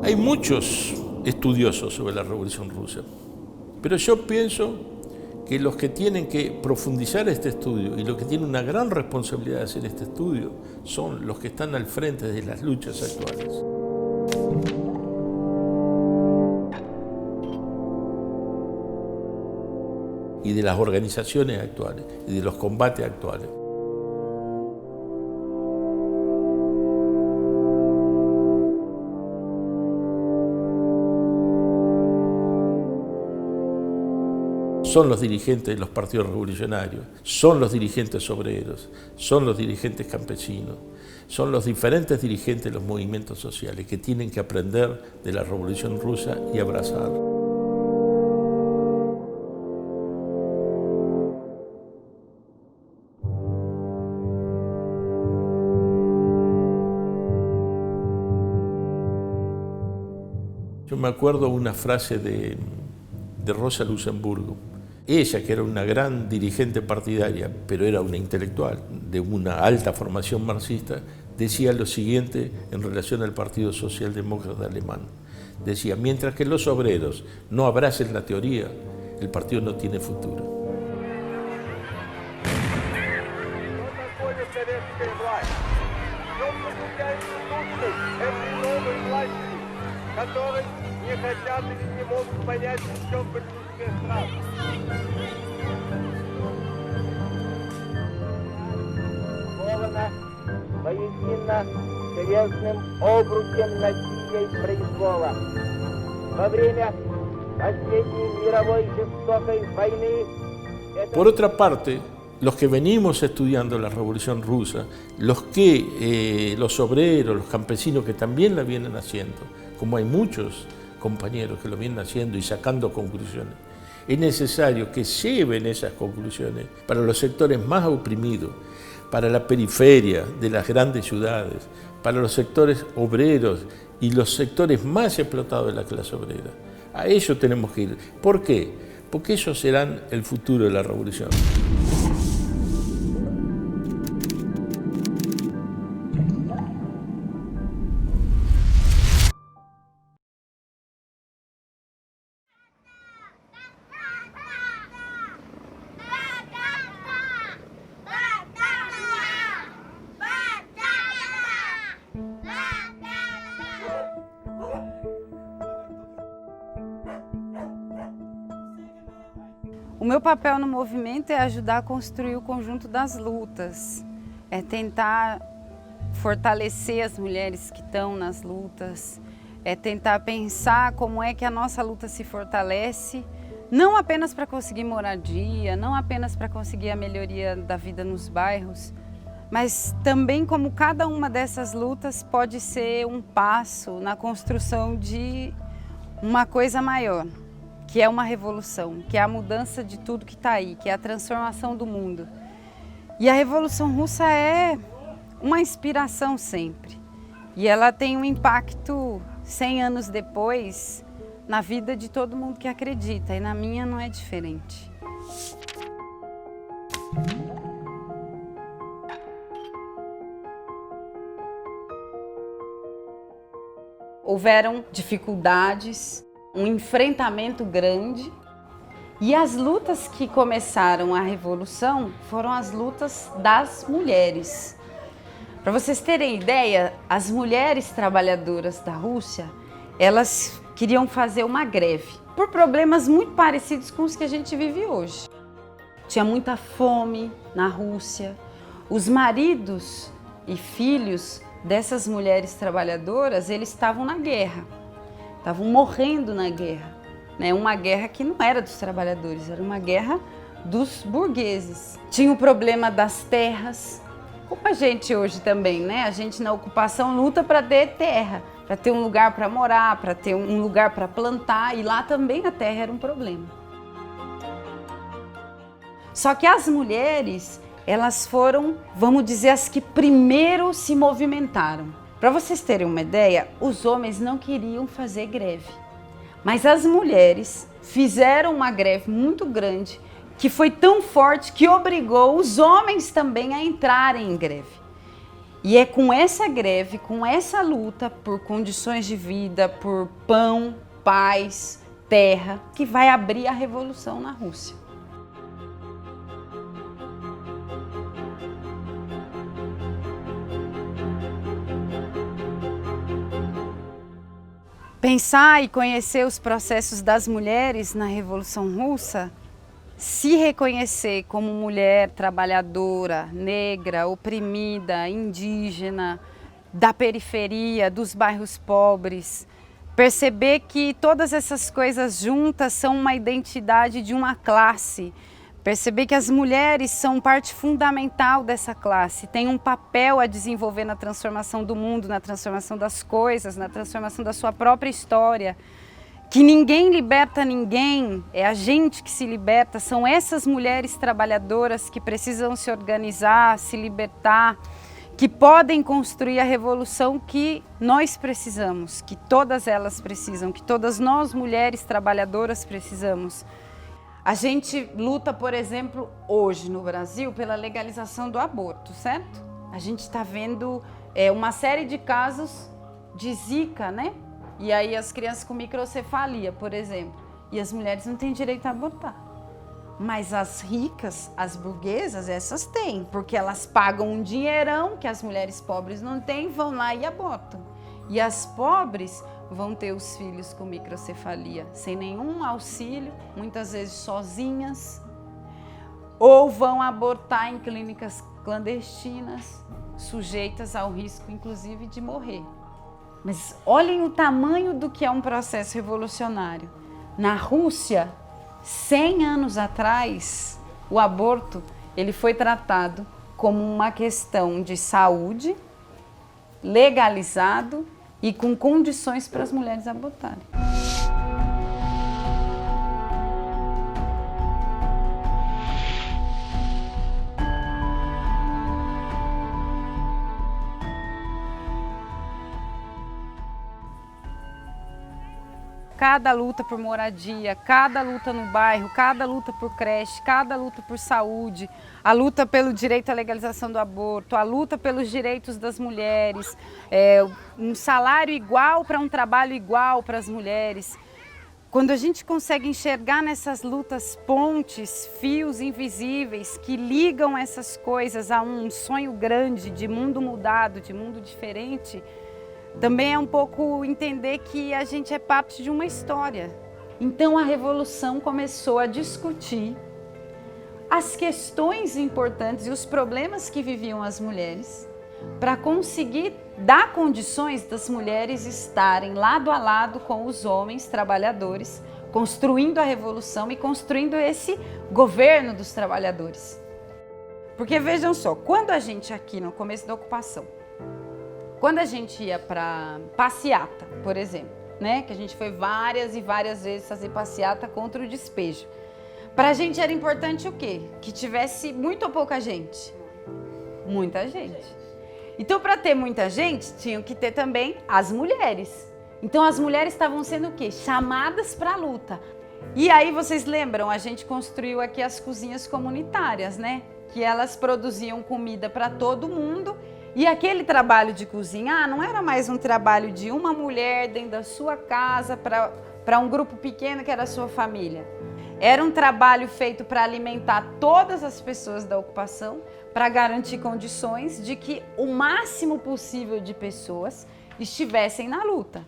Hay muchos estudiosos sobre la Revolución Rusa, pero yo pienso que los que tienen que profundizar este estudio y los que tienen una gran responsabilidad de hacer este estudio son los que están al frente de las luchas actuales. Y de las organizaciones actuales, y de los combates actuales. Son los dirigentes de los partidos revolucionarios, son los dirigentes obreros, son los dirigentes campesinos, son los diferentes dirigentes de los movimientos sociales que tienen que aprender de la Revolución Rusa y abrazarla. Yo me acuerdo una frase de Rosa Luxemburgo. Ella, que era una gran dirigente partidaria, pero era una intelectual de una alta formación marxista, decía lo siguiente en relación al Partido Socialdemócrata Alemán. Decía, mientras que los obreros no abracen la teoría, el partido no tiene futuro. Воедино железным обручем насилия и произвола. Во время последней мировой жестокой войны... Por otra parte, los que venimos estudiando la Revolución Rusa, los obreros, los campesinos que también la vienen haciendo, como hay muchos compañeros que lo vienen haciendo y sacando conclusiones, es necesario que lleven esas conclusiones para los sectores más oprimidos, para la periferia de las grandes ciudades, para los sectores obreros y los sectores más explotados de la clase obrera. A ellos tenemos que ir. ¿Por qué? Porque ellos serán el futuro de la revolución. O meu papel no movimento é ajudar a construir o conjunto das lutas, é tentar fortalecer as mulheres que estão nas lutas, é tentar pensar como é que a nossa luta se fortalece, não apenas para conseguir moradia, não apenas para conseguir a melhoria da vida nos bairros, mas também como cada uma dessas lutas pode ser um passo na construção de uma coisa maior, que é uma revolução, que é a mudança de tudo que está aí, que é a transformação do mundo. E a Revolução Russa é uma inspiração sempre. E ela tem um impacto 100 anos depois na vida de todo mundo que acredita, e na minha não é diferente. Houveram dificuldades, um enfrentamento grande, e as lutas que começaram a Revolução foram as lutas das mulheres. Para vocês terem ideia, as mulheres trabalhadoras da Rússia, elas queriam fazer uma greve, por problemas muito parecidos com os que a gente vive hoje. Tinha muita fome na Rússia, os maridos e filhos dessas mulheres trabalhadoras, eles estavam na guerra. Estavam morrendo na guerra, né? Uma guerra que não era dos trabalhadores, era uma guerra dos burgueses. Tinha o problema das terras, como a gente hoje também, né? A gente na ocupação luta para ter terra, para ter um lugar para morar, para ter um lugar para plantar, e lá também a terra era um problema. Só que as mulheres, elas foram, vamos dizer, as que primeiro se movimentaram. Para vocês terem uma ideia, os homens não queriam fazer greve, mas as mulheres fizeram uma greve muito grande, que foi tão forte que obrigou os homens também a entrarem em greve. E é com essa greve, com essa luta por condições de vida, por pão, paz, terra, que vai abrir a revolução na Rússia. Pensar e conhecer os processos das mulheres na Revolução Russa, se reconhecer como mulher trabalhadora, negra, oprimida, indígena, da periferia, dos bairros pobres, perceber que todas essas coisas juntas são uma identidade de uma classe, perceber que as mulheres são parte fundamental dessa classe, têm um papel a desenvolver na transformação do mundo, na transformação das coisas, na transformação da sua própria história, que ninguém liberta ninguém, é a gente que se liberta, são essas mulheres trabalhadoras que precisam se organizar, se libertar, que podem construir a revolução que nós precisamos, que todas elas precisam, que todas nós mulheres trabalhadoras precisamos. A gente luta, por exemplo, hoje no Brasil pela legalização do aborto, certo? A gente está vendo uma série de casos de Zika, né? E aí as crianças com microcefalia, por exemplo. E as mulheres não têm direito a abortar. Mas as ricas, as burguesas, essas têm, porque elas pagam um dinheirão que as mulheres pobres não têm, vão lá e abortam. E as pobres vão ter os filhos com microcefalia, sem nenhum auxílio, muitas vezes sozinhas, ou vão abortar em clínicas clandestinas, sujeitas ao risco, inclusive, de morrer. Mas olhem o tamanho do que é um processo revolucionário. Na Rússia, 100 anos atrás, o aborto ele foi tratado como uma questão de saúde, legalizado e com condições para as mulheres abortarem. Cada luta por moradia, cada luta no bairro, cada luta por creche, cada luta por saúde, a luta pelo direito à legalização do aborto, a luta pelos direitos das mulheres, um salário igual para um trabalho igual para as mulheres. Quando a gente consegue enxergar nessas lutas pontes, fios invisíveis que ligam essas coisas a um sonho grande de mundo mudado, de mundo diferente, também é um pouco entender que a gente é parte de uma história. Então a Revolução começou a discutir as questões importantes e os problemas que viviam as mulheres para conseguir dar condições das mulheres estarem lado a lado com os homens trabalhadores, construindo a Revolução e construindo esse governo dos trabalhadores. Porque vejam só, quando a gente aqui no começo da ocupação, quando a gente ia para passeata, por exemplo, né, que a gente foi várias e várias vezes fazer passeata contra o despejo, para a gente era importante o quê? Que tivesse muita ou pouca gente? Muita gente. Então, para ter muita gente, tinham que ter também as mulheres. Então, as mulheres estavam sendo o quê? Chamadas para a luta. E aí, vocês lembram, a gente construiu aqui as cozinhas comunitárias, né? Que elas produziam comida para todo mundo. E aquele trabalho de cozinhar não era mais um trabalho de uma mulher dentro da sua casa para um grupo pequeno que era a sua família. Era um trabalho feito para alimentar todas as pessoas da ocupação, para garantir condições de que o máximo possível de pessoas estivessem na luta.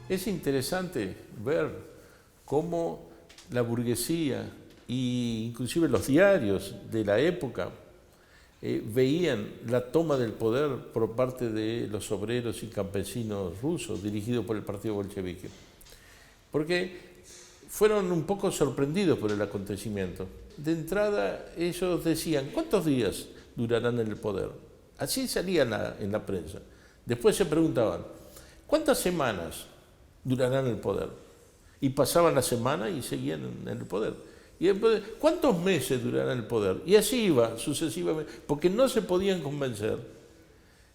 Es interesante ver cómo la burguesía e inclusive los diarios de la época veían la toma del poder por parte de los obreros y campesinos rusos dirigidos por el partido bolchevique. Porque fueron un poco sorprendidos por el acontecimiento. De entrada ellos decían, ¿cuántos días durarán en el poder? Así salía en la prensa. Después se preguntaban, ¿cuántas semanas durarán en el poder? Y pasaban la semana y seguían en el poder. Y después, ¿cuántos meses durará el poder? Y así iba sucesivamente, porque no se podían convencer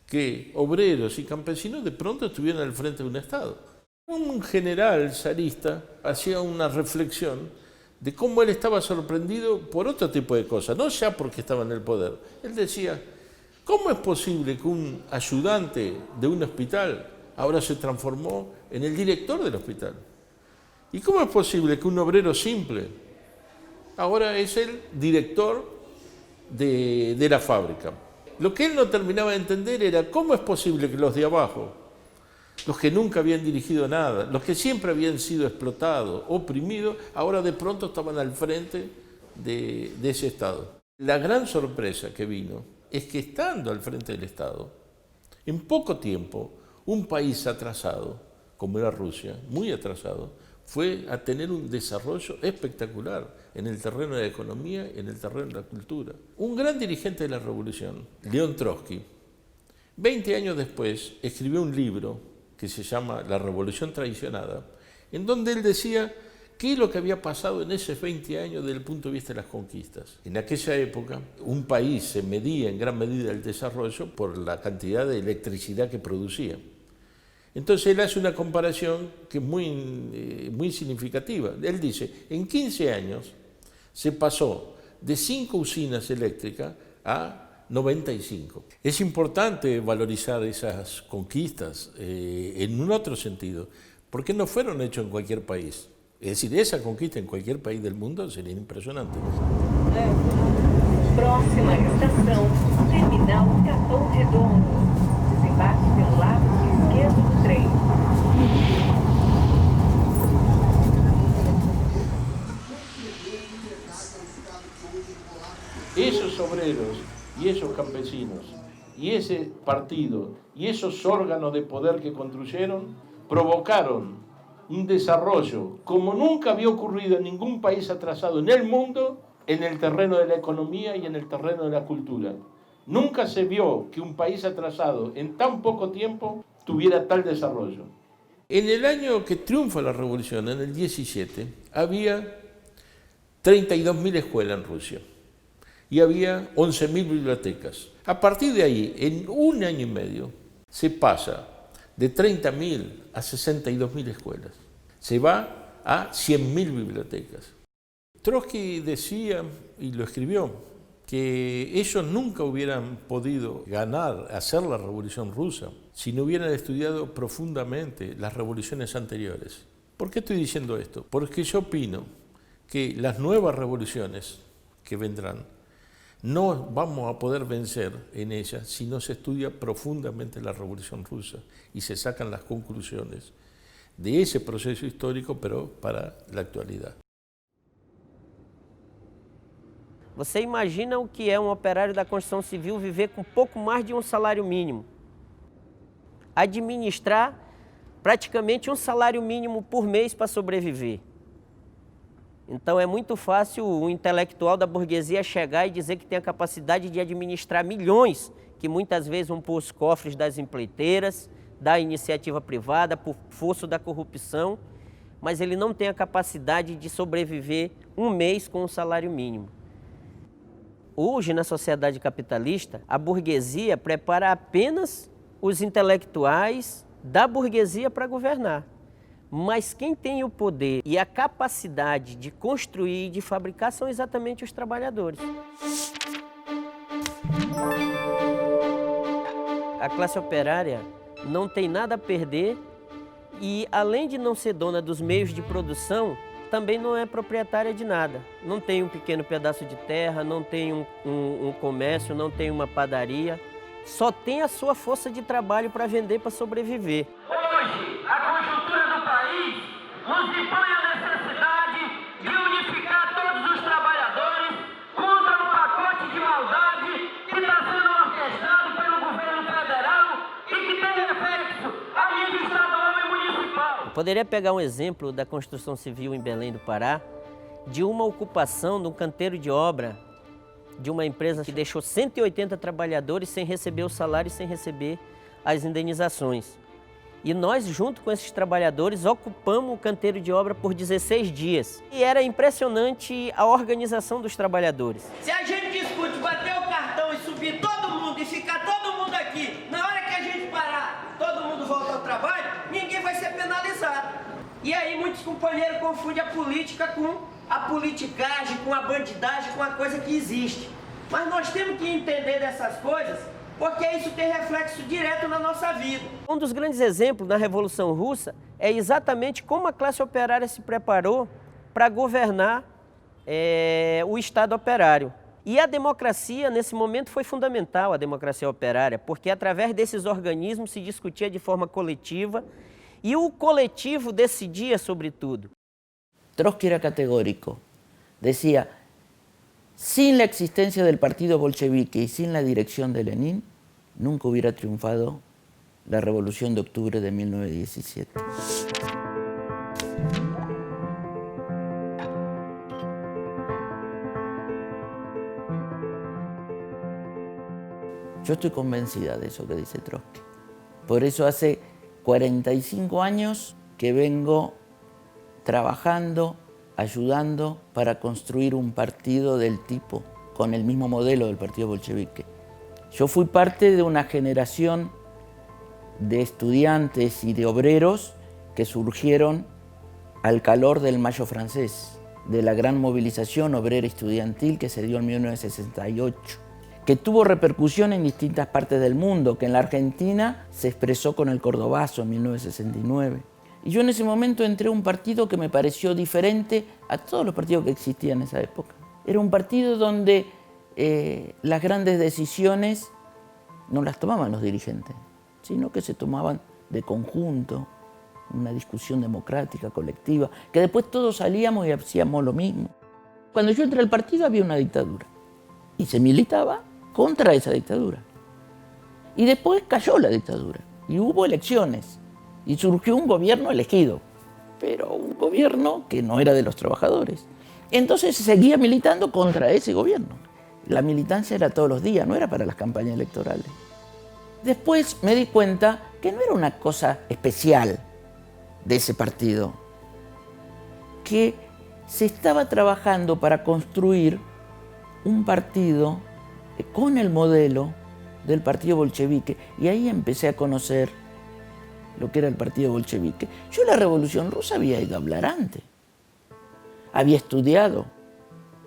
que obreros y campesinos de pronto estuvieran al frente de un Estado. Un general zarista hacía una reflexión de cómo él estaba sorprendido por otro tipo de cosas, no ya porque estaba en el poder. Él decía, ¿cómo es posible que un ayudante de un hospital ahora se transformó en el director del hospital? ¿Y cómo es posible que un obrero simple ahora es el director de la fábrica? Lo que él no terminaba de entender era cómo es posible que los de abajo, los que nunca habían dirigido nada, los que siempre habían sido explotados, oprimidos, ahora de pronto estaban al frente de ese Estado. La gran sorpresa que vino es que estando al frente del Estado, en poco tiempo, un país atrasado, como era Rusia, muy atrasado, fue a tener un desarrollo espectacular en el terreno de la economía y en el terreno de la cultura. Un gran dirigente de la revolución, León Trotsky, 20 años después escribió un libro que se llama La Revolución Traicionada, en donde él decía qué es lo que había pasado en esos 20 años desde el punto de vista de las conquistas. En aquella época, un país se medía en gran medida el desarrollo por la cantidad de electricidad que producía. Entonces él hace una comparación que es muy significativa. Él dice, en 15 años se pasó de 5 usinas eléctricas a 95. Es importante valorizar esas conquistas en un otro sentido, porque no fueron hechas en cualquier país. Es decir, esa conquista en cualquier país del mundo sería impresionante. Próxima estação, Terminal Capão Redondo. Desembarque pelo lado esquerdo do trem. Esos obreros y esos campesinos y ese partido y esos órganos de poder que construyeron provocaron un desarrollo como nunca había ocurrido en ningún país atrasado en el mundo en el terreno de la economía y en el terreno de la cultura. Nunca se vio que un país atrasado en tan poco tiempo tuviera tal desarrollo. En el año que triunfa la revolución, en el 17, había 32.000 escuelas en Rusia y había 11.000 bibliotecas. A partir de ahí, en un año y medio, se pasa de 30.000 a 62.000 escuelas. Se va a 100.000 bibliotecas. Trotsky decía, y lo escribió, que ellos nunca hubieran podido hacer la revolución rusa, si no hubieran estudiado profundamente las revoluciones anteriores. ¿Por qué estoy diciendo esto? Porque yo opino que las nuevas revoluciones que vendrán no vamos a poder vencer en ellas si no se estudia profundamente la revolución rusa y se sacan las conclusiones de ese proceso histórico, pero para la actualidad. Você imagina o que é um operário da construção civil viver com pouco mais de um salário mínimo? Administrar praticamente um salário mínimo por mês para sobreviver. Então é muito fácil o intelectual da burguesia chegar e dizer que tem a capacidade de administrar milhões, que muitas vezes vão para os cofres das empreiteiras, da iniciativa privada, por força da corrupção, mas ele não tem a capacidade de sobreviver um mês com um salário mínimo. Hoje, na sociedade capitalista, a burguesia prepara apenas os intelectuais da burguesia para governar. Mas quem tem o poder e a capacidade de construir e de fabricar são exatamente os trabalhadores. A classe operária não tem nada a perder e, além de não ser dona dos meios de produção, também não é proprietária de nada. Não tem um pequeno pedaço de terra, não tem um comércio, não tem uma padaria. Só tem a sua força de trabalho para vender, para sobreviver. Hoje, a conjuntura do país nos impõe a necessidade de uma Poderia pegar um exemplo da construção civil em Belém do Pará, de uma ocupação de um canteiro de obra de uma empresa que deixou 180 trabalhadores sem receber o salário e sem receber as indenizações. E nós, junto com esses trabalhadores, ocupamos o canteiro de obra por 16 dias. E era impressionante a organização dos trabalhadores. Se a gente discute bater o cartão e subir todo mundo e ficar todo mundo aqui, na hora que a gente parar, todo mundo volta ao trabalho, ninguém vai ser penalizado. E aí muitos companheiros confundem a política com a politicagem, com a bandidagem, com a coisa que existe. Mas nós temos que entender dessas coisas, porque isso tem reflexo direto na nossa vida. Um dos grandes exemplos da Revolução Russa é exatamente como a classe operária se preparou para governar o Estado operário. E a democracia, nesse momento, foi fundamental, a democracia operária, porque através desses organismos se discutia de forma coletiva e o coletivo decidia sobre tudo. Trotsky era categórico. Decía, sin la existencia del partido bolchevique y sin la dirección de Lenin, nunca hubiera triunfado la Revolución de Octubre de 1917. Yo estoy convencida de eso que dice Trotsky. Por eso hace 45 años que vengo trabajando, ayudando para construir un partido del tipo, con el mismo modelo del partido bolchevique. Yo fui parte de una generación de estudiantes y de obreros que surgieron al calor del Mayo francés, de la gran movilización obrera estudiantil que se dio en 1968, que tuvo repercusión en distintas partes del mundo, que en la Argentina se expresó con el Cordobazo en 1969. Y yo en ese momento entré a un partido que me pareció diferente a todos los partidos que existían en esa época. Era un partido donde las grandes decisiones no las tomaban los dirigentes, sino que se tomaban de conjunto, una discusión democrática, colectiva, que después todos salíamos y hacíamos lo mismo. Cuando yo entré al partido había una dictadura y se militaba contra esa dictadura. Y después cayó la dictadura y hubo elecciones. Y surgió un gobierno elegido, pero un gobierno que no era de los trabajadores. Entonces se seguía militando contra ese gobierno. La militancia era todos los días, no era para las campañas electorales. Después me di cuenta que no era una cosa especial de ese partido, que se estaba trabajando para construir un partido con el modelo del partido bolchevique. Y ahí empecé a conocer lo que era el partido bolchevique. Yo la Revolución Rusa había ido a hablar antes. Había estudiado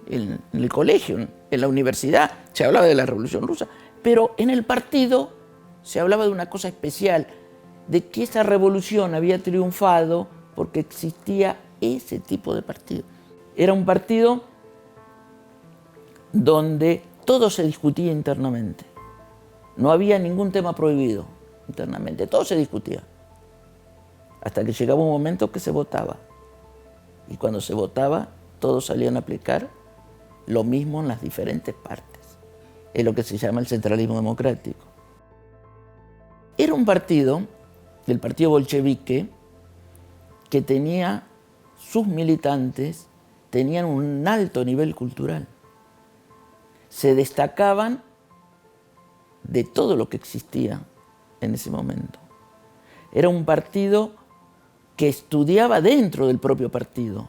en el colegio, en la universidad, se hablaba de la Revolución Rusa, pero en el partido se hablaba de una cosa especial, de que esa revolución había triunfado porque existía ese tipo de partido. Era un partido donde todo se discutía internamente. No había ningún tema prohibido internamente, todo se discutía. Hasta que llegaba un momento que se votaba. Y cuando se votaba, todos salían a aplicar lo mismo en las diferentes partes. Es lo que se llama el centralismo democrático. Era un partido, el partido bolchevique, que tenía sus militantes, tenían un alto nivel cultural. Se destacaban de todo lo que existía en ese momento. Era un partido que estudiaba dentro del propio partido.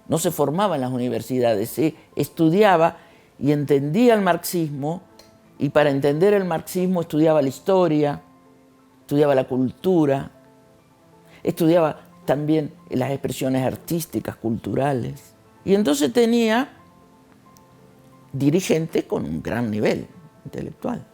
No se formaba en las universidades, se estudiaba y entendía el marxismo, y para entender el marxismo estudiaba la historia, estudiaba la cultura, estudiaba también las expresiones artísticas, culturales. Y entonces tenía dirigentes con un gran nivel intelectual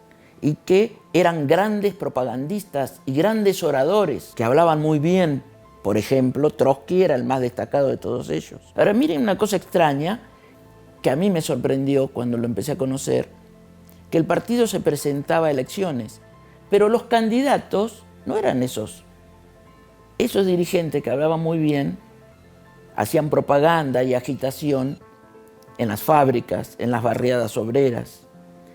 y que eran grandes propagandistas y grandes oradores que hablaban muy bien. Por ejemplo, Trotsky era el más destacado de todos ellos. Ahora miren una cosa extraña que a mí me sorprendió cuando lo empecé a conocer, que el partido se presentaba a elecciones, pero los candidatos no eran esos dirigentes que hablaban muy bien, hacían propaganda y agitación en las fábricas, en las barriadas obreras,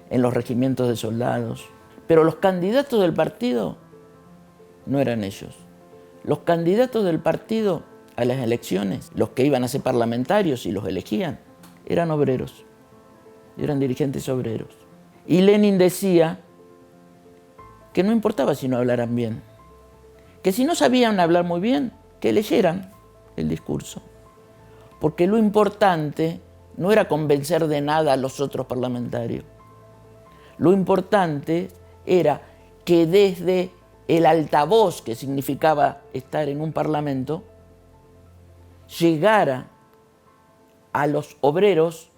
en los regimientos de soldados. Pero los candidatos del partido no eran ellos. Los candidatos del partido a las elecciones, los que iban a ser parlamentarios y los elegían, eran obreros, eran dirigentes obreros. Y Lenin decía que no importaba si no hablaran bien, que si no sabían hablar muy bien, que leyeran el discurso. Porque lo importante no era convencer de nada a los otros parlamentarios. Lo importante era que desde el altavoz que significaba estar en un parlamento, llegara a los obreros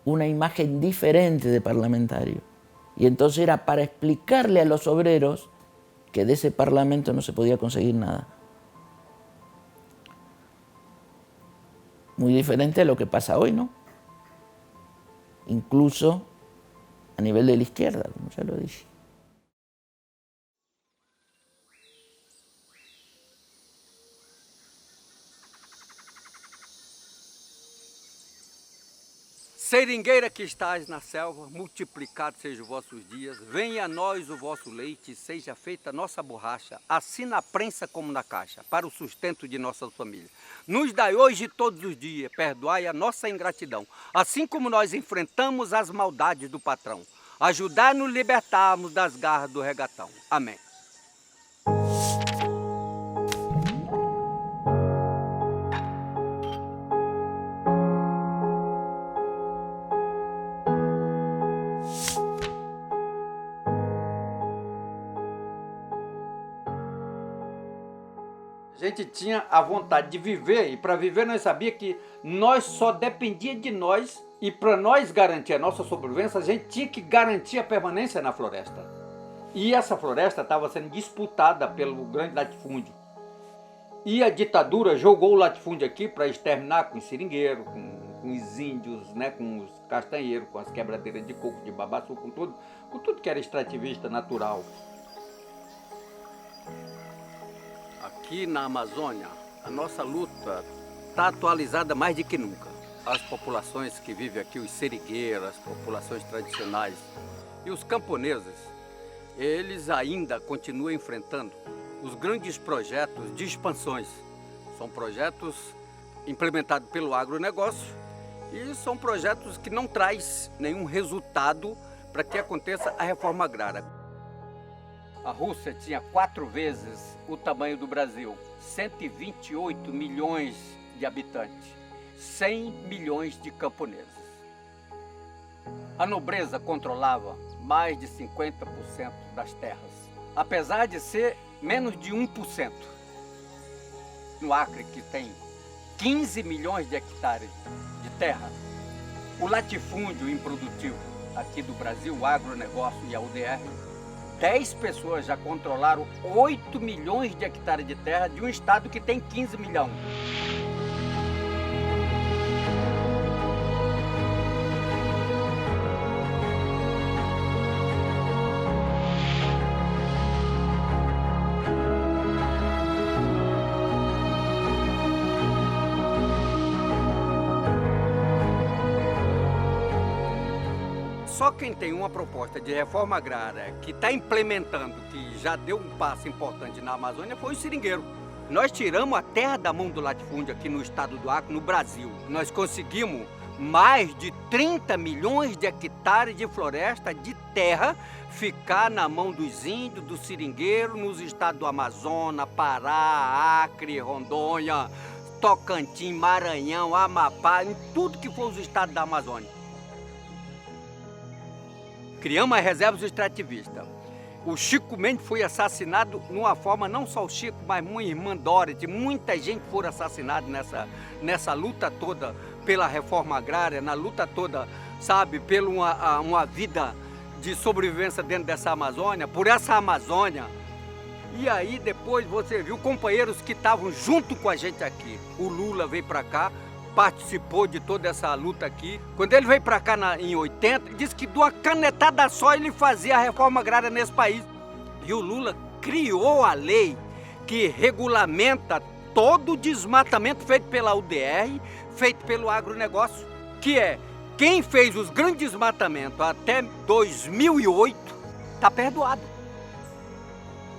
una imagen diferente de parlamentario. Y entonces era para explicarle a los obreros que de ese parlamento no se podía conseguir nada. Muy diferente a lo que pasa hoy, ¿no? Incluso a nivel de la izquierda, como ya lo dije. Seringueira que estás na selva, multiplicado sejam os vossos dias, venha a nós o vosso leite, seja feita a nossa borracha, assim na prensa como na caixa, para o sustento de nossas famílias. Nos dai hoje todos os dias, perdoai a nossa ingratidão, assim como nós enfrentamos as maldades do patrão. Ajudai-nos a libertarmos das garras do regatão. Amém. A gente tinha a vontade de viver, e para viver nós sabíamos que nós só dependia de nós, e para nós garantir a nossa sobrevivência, a gente tinha que garantir a permanência na floresta. E essa floresta estava sendo disputada pelo grande latifúndio. E a ditadura jogou o latifúndio aqui para exterminar com os seringueiros, com os índios, né, com os castanheiros, com as quebradeiras de coco, de babaçu, com tudo que era extrativista natural. Aqui na Amazônia, a nossa luta está atualizada mais do que nunca. As populações que vivem aqui, os seringueiros, as populações tradicionais e os camponeses, eles ainda continuam enfrentando os grandes projetos de expansões. São projetos implementados pelo agronegócio e são projetos que não trazem nenhum resultado para que aconteça a reforma agrária. A Rússia tinha 4 vezes o tamanho do Brasil, 128 milhões de habitantes, 100 milhões de camponeses. A nobreza controlava mais de 50% das terras, apesar de ser menos de 1%. No Acre, que tem 15 milhões de hectares de terra, o latifúndio improdutivo aqui do Brasil, o agronegócio e a UDR, 10 pessoas já controlaram 8 milhões de hectares de terra de um estado que tem 15 milhões. Só quem tem uma proposta de reforma agrária que está implementando, que já deu um passo importante na Amazônia, foi o seringueiro. Nós tiramos a terra da mão do latifúndio aqui no estado do Acre, no Brasil. Nós conseguimos mais de 30 milhões de hectares de floresta de terra ficar na mão dos índios, do seringueiro, nos estados do Amazonas, Pará, Acre, Rondônia, Tocantins, Maranhão, Amapá, em tudo que for os estados da Amazônia. Criamos as reservas extrativistas. O Chico Mendes foi assassinado numa forma, não só o Chico, mas minha irmã Dorothy, muita gente foi assassinada nessa luta toda pela reforma agrária, na luta toda, sabe, pela uma vida de sobrevivência dentro dessa Amazônia, por essa Amazônia. E aí depois você viu companheiros que estavam junto com a gente aqui. O Lula veio para cá, participou de toda essa luta aqui. Quando ele veio para cá em 80, disse que de uma canetada só ele fazia a reforma agrária nesse país. E o Lula criou a lei que regulamenta todo o desmatamento feito pela UDR, feito pelo agronegócio, que é quem fez os grandes desmatamentos até 2008 está perdoado.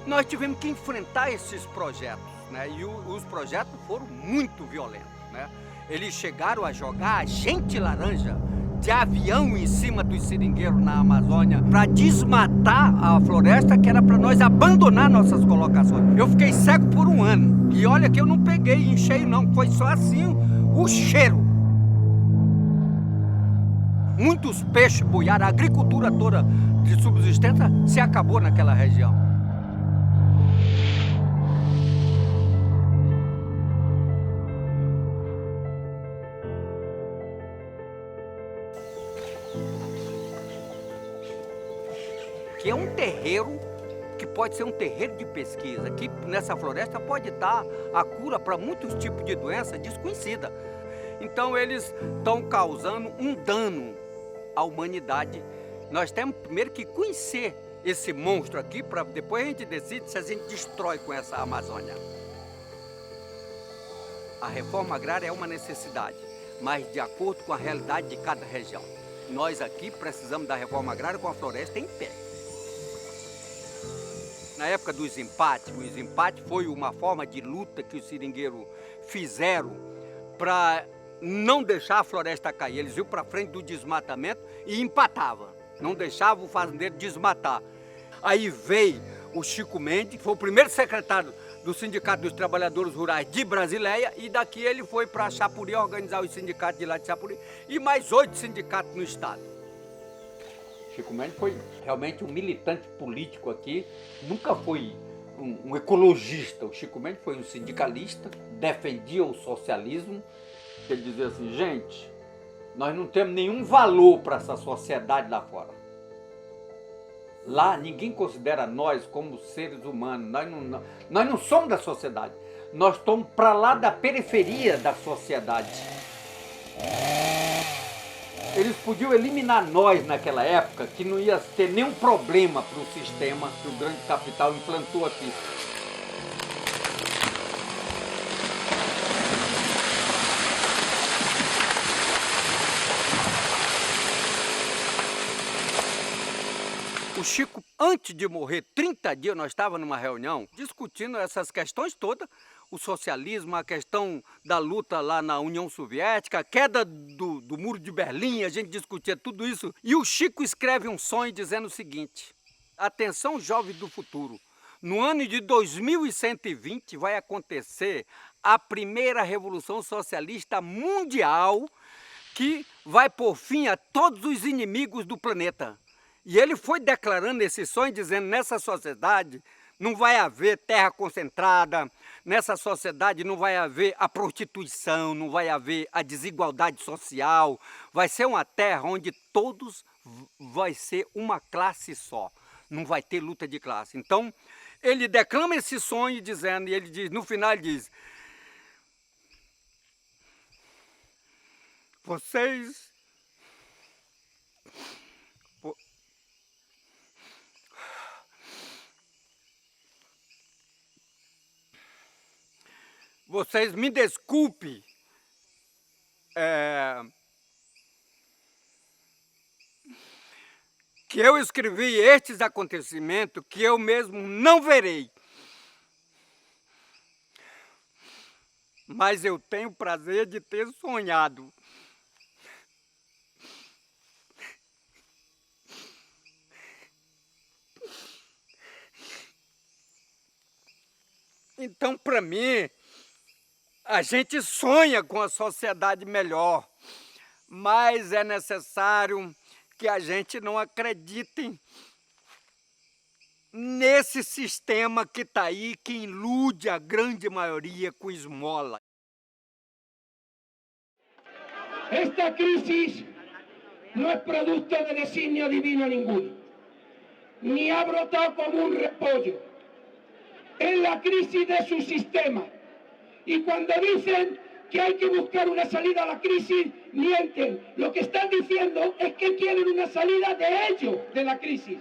Nós tivemos que enfrentar esses projetos né? E os projetos foram muito violentos, né? Eles chegaram a jogar gente laranja de avião em cima dos seringueiros na Amazônia para desmatar a floresta, que era para nós abandonar nossas colocações. Eu fiquei cego por 1 ano. E olha que eu não peguei em cheio não, foi só assim o cheiro. Muitos peixes boiaram, a agricultura toda de subsistência se acabou naquela região. Que é um terreiro, que pode ser um terreiro de pesquisa. Aqui nessa floresta pode estar a cura para muitos tipos de doença desconhecida. Então eles estão causando um dano à humanidade. Nós temos primeiro que conhecer esse monstro aqui, para depois a gente decide se a gente destrói com essa Amazônia. A reforma agrária é uma necessidade, mas de acordo com a realidade de cada região. Nós aqui precisamos da reforma agrária com a floresta em pé. Na época dos empates, os empates foi uma forma de luta que os seringueiros fizeram para não deixar a floresta cair. Eles iam para frente do desmatamento e empatavam, não deixavam o fazendeiro desmatar. Aí veio o Chico Mendes, que foi o primeiro secretário do Sindicato dos Trabalhadores Rurais de Brasileia, e daqui ele foi para Chapuri organizar os sindicatos de lá de Chapuri e mais 8 sindicatos no estado. Chico Mendes foi realmente um militante político aqui, nunca foi um ecologista. O Chico Mendes foi um sindicalista, defendia o socialismo. Ele dizia assim, gente, nós não temos nenhum valor para essa sociedade lá fora. Lá ninguém considera nós como seres humanos, nós não somos da sociedade, nós estamos para lá da periferia da sociedade. Eles podiam eliminar nós naquela época, que não ia ter nenhum problema para o sistema que o grande capital implantou aqui. O Chico, antes de morrer, 30 dias, nós estávamos numa reunião discutindo essas questões todas, o socialismo, a questão da luta lá na União Soviética, a queda do Muro de Berlim, a gente discutia tudo isso. E o Chico escreve um sonho dizendo o seguinte, atenção jovem do futuro, no ano de 2120 vai acontecer a primeira revolução socialista mundial que vai pôr fim a todos os inimigos do planeta. E ele foi declarando esse sonho, dizendo, nessa sociedade não vai haver terra concentrada, nessa sociedade não vai haver a prostituição, não vai haver a desigualdade social, vai ser uma terra onde todos vai ser uma classe só, não vai ter luta de classe. Então, ele declama esse sonho dizendo, e ele diz, no final ele diz, vocês me desculpem, que eu escrevi estes acontecimentos que eu mesmo não verei. Mas eu tenho o prazer de ter sonhado. Então, para mim, a gente sonha com a sociedade melhor, mas é necessário que a gente não acredite nesse sistema que está aí, que ilude a grande maioria com esmola. Esta crisis no es producto de designio divino ninguno, ni ha brotado como un repollo. Es la crisis de su sistema. Y cuando dicen que hay que buscar una salida a la crisis, mienten. Lo que están diciendo es que quieren una salida de ellos, de la crisis.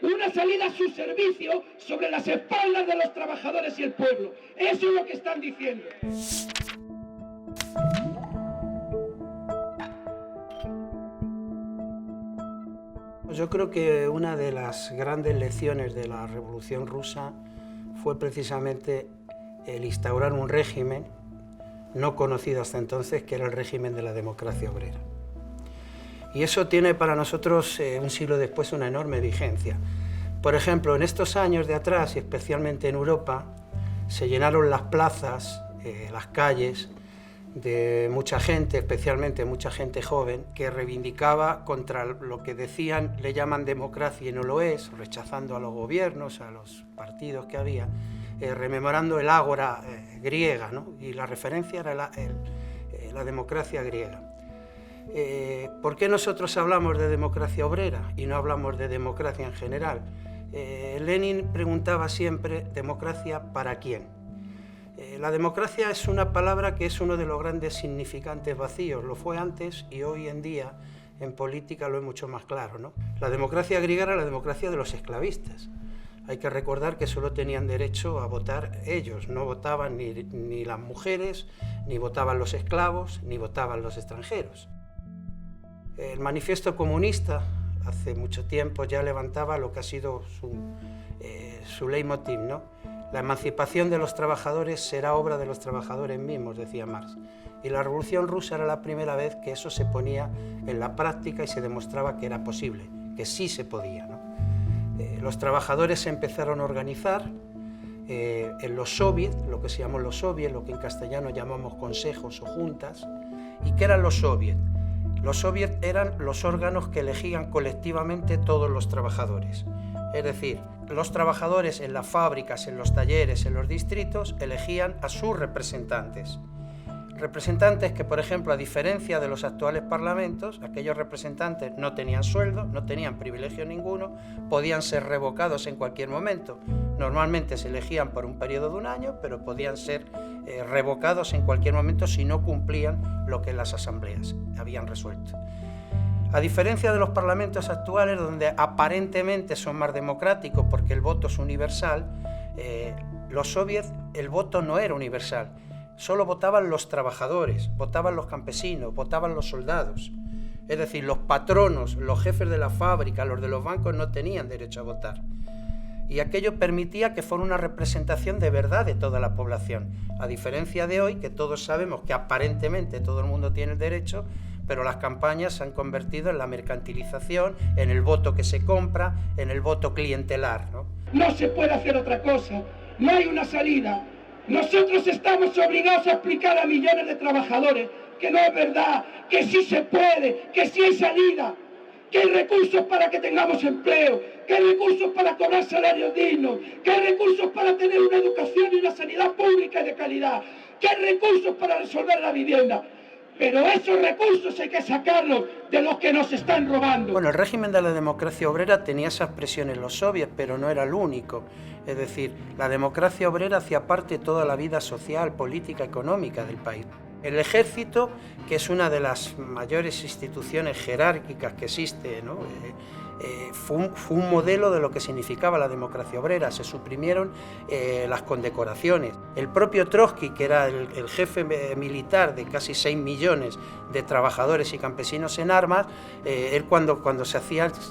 Una salida a su servicio sobre las espaldas de los trabajadores y el pueblo. Eso es lo que están diciendo. Yo creo que una de las grandes lecciones de la Revolución Rusa fue precisamente el instaurar un régimen no conocido hasta entonces, que era el régimen de la democracia obrera. Y eso tiene para nosotros, un siglo después, una enorme vigencia. Por ejemplo, en estos años de atrás, y especialmente en Europa, se llenaron las plazas, las calles, de mucha gente, especialmente mucha gente joven, que reivindicaba contra lo que decían, le llaman democracia y no lo es, rechazando a los gobiernos, a los partidos que había, rememorando el ágora griega, ¿no? Y la referencia era la democracia griega. ¿Por qué nosotros hablamos de democracia obrera y no hablamos de democracia en general? Lenin preguntaba siempre, ¿democracia para quién? La democracia es una palabra que es uno de los grandes significantes vacíos, lo fue antes y hoy en día en política lo es mucho más claro, ¿no? La democracia griega era la democracia de los esclavistas. Hay que recordar que solo tenían derecho a votar ellos, no votaban ni las mujeres, ni votaban los esclavos, ni votaban los extranjeros. El manifiesto comunista hace mucho tiempo ya levantaba lo que ha sido su leitmotiv, ¿no? La emancipación de los trabajadores será obra de los trabajadores mismos, decía Marx. Y la Revolución Rusa era la primera vez que eso se ponía en la práctica y se demostraba que era posible, que sí se podía, ¿no? Los trabajadores se empezaron a organizar en los soviets, lo que se llamó los soviets, lo que en castellano llamamos consejos o juntas. ¿Y qué eran los soviets? Los soviets eran los órganos que elegían colectivamente todos los trabajadores. Es decir, los trabajadores en las fábricas, en los talleres, en los distritos, elegían a sus representantes. Representantes que, por ejemplo, a diferencia de los actuales parlamentos, aquellos representantes no tenían sueldo, no tenían privilegio ninguno, podían ser revocados en cualquier momento. Normalmente se elegían por un periodo de un año, pero podían ser revocados en cualquier momento si no cumplían lo que las asambleas habían resuelto. A diferencia de los parlamentos actuales, donde aparentemente son más democráticos porque el voto es universal, los soviets el voto no era universal. Solo votaban los trabajadores, votaban los campesinos, votaban los soldados. Es decir, los patronos, los jefes de la fábrica, los de los bancos no tenían derecho a votar. Y aquello permitía que fuera una representación de verdad de toda la población. A diferencia de hoy, que todos sabemos que aparentemente todo el mundo tiene el derecho, pero las campañas se han convertido en la mercantilización, en el voto que se compra, en el voto clientelar, ¿no? No se puede hacer otra cosa, no hay una salida. Nosotros estamos obligados a explicar a millones de trabajadores que no es verdad, que sí se puede, que sí hay salida, que hay recursos para que tengamos empleo, que hay recursos para cobrar salarios dignos, que hay recursos para tener una educación y una sanidad pública y de calidad, que hay recursos para resolver la vivienda. Pero esos recursos hay que sacarlos de los que nos están robando. Bueno, el régimen de la democracia obrera tenía esa expresión en los soviets, pero no era el único. Es decir, la democracia obrera hacía parte de toda la vida social, política, económica del país. El ejército, que es una de las mayores instituciones jerárquicas que existe, ¿no? Fue un modelo de lo que significaba la democracia obrera. Se suprimieron las condecoraciones. El propio Trotsky, que era el jefe militar de casi 6 millones de trabajadores y campesinos en armas, él cuando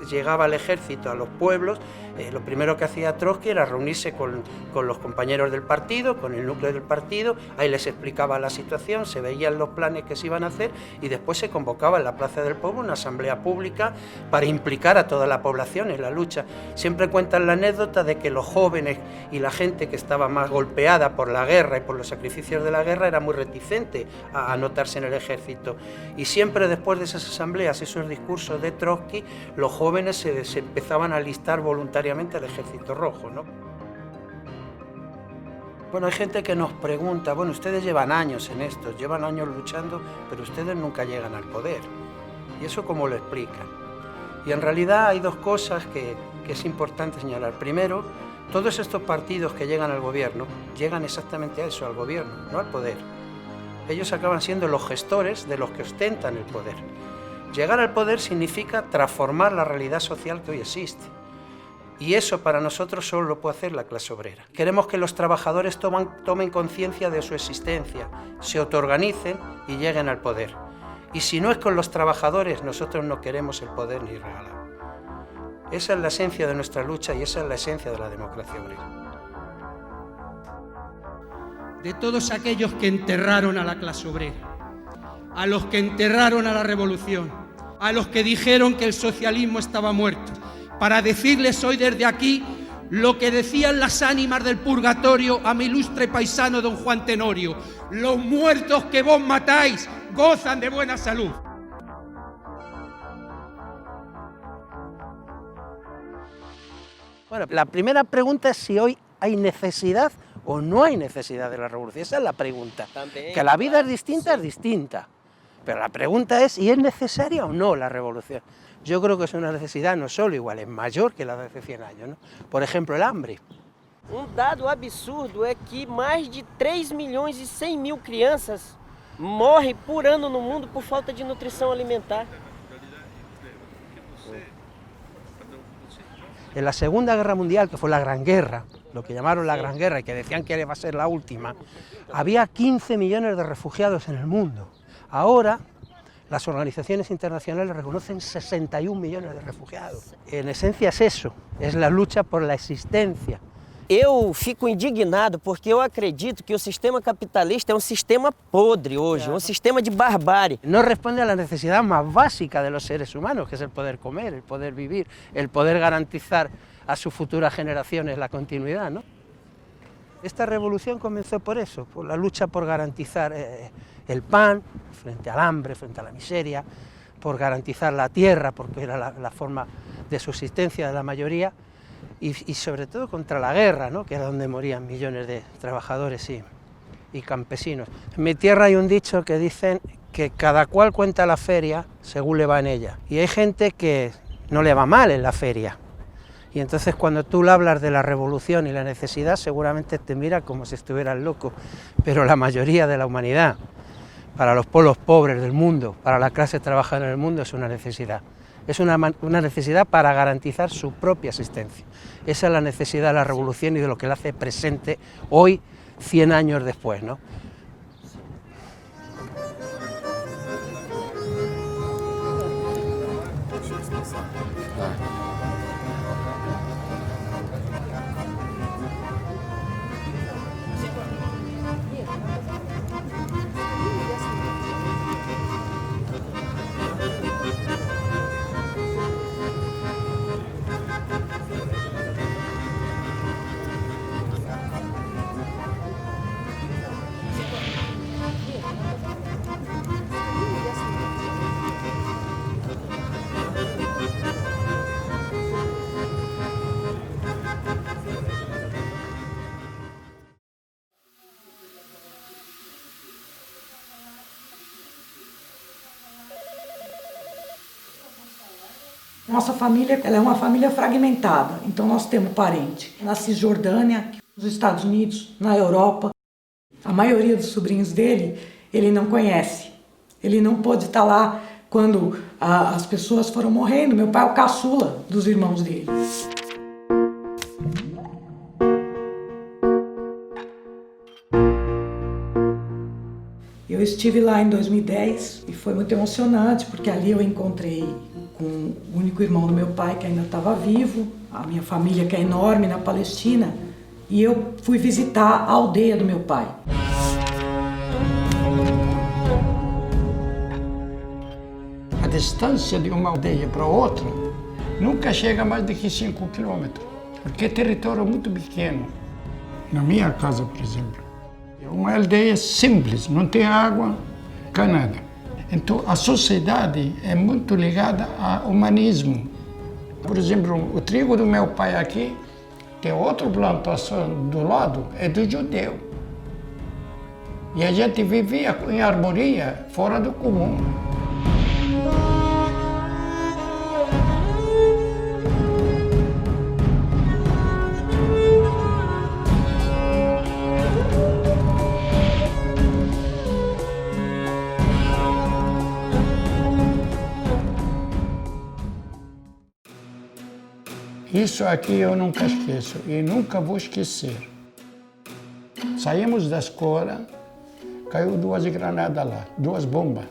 llegaba el ejército a los pueblos, lo primero que hacía Trotsky era reunirse con los compañeros del partido, con el núcleo del partido, ahí les explicaba la situación, se veían los planes que se iban a hacer y después se convocaba en la Plaza del Pueblo una asamblea pública para implicar a toda la población en la lucha. Siempre cuentan la anécdota de que los jóvenes y la gente que estaba más golpeada por la guerra y por los sacrificios de la guerra era muy reticente a anotarse en el ejército. Y siempre después de esas asambleas, esos discursos de Trotsky, los jóvenes se empezaban a alistar voluntariamente al Ejército Rojo, ¿no? Bueno, hay gente que nos pregunta, bueno, ustedes llevan años en esto, llevan años luchando, pero ustedes nunca llegan al poder. ¿Y eso cómo lo explican? Y en realidad hay dos cosas que es importante señalar. Primero, todos estos partidos que llegan al gobierno, llegan exactamente a eso, al gobierno, no al poder. Ellos acaban siendo los gestores de los que ostentan el poder. Llegar al poder significa transformar la realidad social que hoy existe. Y eso para nosotros solo lo puede hacer la clase obrera. Queremos que los trabajadores tomen conciencia de su existencia, se autoorganicen y lleguen al poder. Y si no es con los trabajadores, nosotros no queremos el poder ni regalado. Esa es la esencia de nuestra lucha y esa es la esencia de la democracia obrera. de todos aquellos que enterraron a la clase obrera, a los que enterraron a la revolución, a los que dijeron que el socialismo estaba muerto, para decirles hoy desde aquí lo que decían las ánimas del purgatorio a mi ilustre paisano don Juan Tenorio: los muertos que vos matáis gozan de buena salud. Bueno, la primera pregunta es si hoy hay necesidad o no hay necesidad de la revolución. Esa es la pregunta. También, que la vida es distinta. Pero la pregunta es, ¿y es necesaria o no la revolución? Yo creo que es una necesidad no solo igual, es mayor que la de hace 100 años, ¿no? Por ejemplo, el hambre. Dado absurdo é que mais de 3.100.000 crianças morrem por ano no mundo por falta de nutrição alimentar. En la Segunda Guerra Mundial, que fue la Gran Guerra, lo que llamaron la Gran Guerra y que decían que iba a ser la última, había 15 millones de refugiados en el mundo. Ahora, las organizaciones internacionales reconocen 61 millones de refugiados. En esencia es eso, es la lucha por la existencia. Eu fico indignado porque eu acredito que o sistema capitalista é um sistema podre hoje, um sistema de barbárie. No responde a la necesidad más básica de los seres humanos, que es el poder comer, el poder vivir, el poder garantizar a sus futuras generaciones la continuidad, ¿no? Esta revolución comenzó por eso, por la lucha por garantizar el pan frente al hambre, frente a la miseria, por garantizar la tierra, porque era la forma de subsistencia de la mayoría, y sobre todo contra la guerra, ¿no? Que era donde morían millones de trabajadores y campesinos. En mi tierra hay un dicho que dicen que cada cual cuenta la feria según le va en ella, y hay gente que no le va mal en la feria, y entonces cuando tú le hablas de la revolución y la necesidad seguramente te mira como si estuvieras loco, pero la mayoría de la humanidad, para los pueblos pobres del mundo, para la clase trabajadora del mundo, es una necesidad. Es una necesidad para garantizar su propia existencia. Esa es la necesidad de la revolución y de lo que la hace presente hoy, 100 años después, ¿no? Nossa família ela é uma família fragmentada, então nós temos parente na Cisjordânia, nos Estados Unidos, na Europa. A maioria dos sobrinhos dele, ele não conhece. Ele não pôde estar lá quando as pessoas foram morrendo. Meu pai é o caçula dos irmãos dele. Eu estive lá em 2010 e foi muito emocionante, porque ali eu encontrei com o único irmão do meu pai que ainda estava vivo, a minha família que é enorme na Palestina, e eu fui visitar a aldeia do meu pai. A distância de uma aldeia para outra nunca chega a mais de 5 quilômetros, porque é território muito pequeno. Na minha casa, por exemplo, é uma aldeia simples, não tem água, nada. Então, a sociedade é muito ligada ao humanismo. Por exemplo, o trigo do meu pai aqui, tem outra plantação do lado, é do judeu. E a gente vivia em harmonia, fora do comum. Isso aqui eu nunca esqueço e nunca vou esquecer. Saímos da escola, caiu 2 granadas lá, 2 bombas.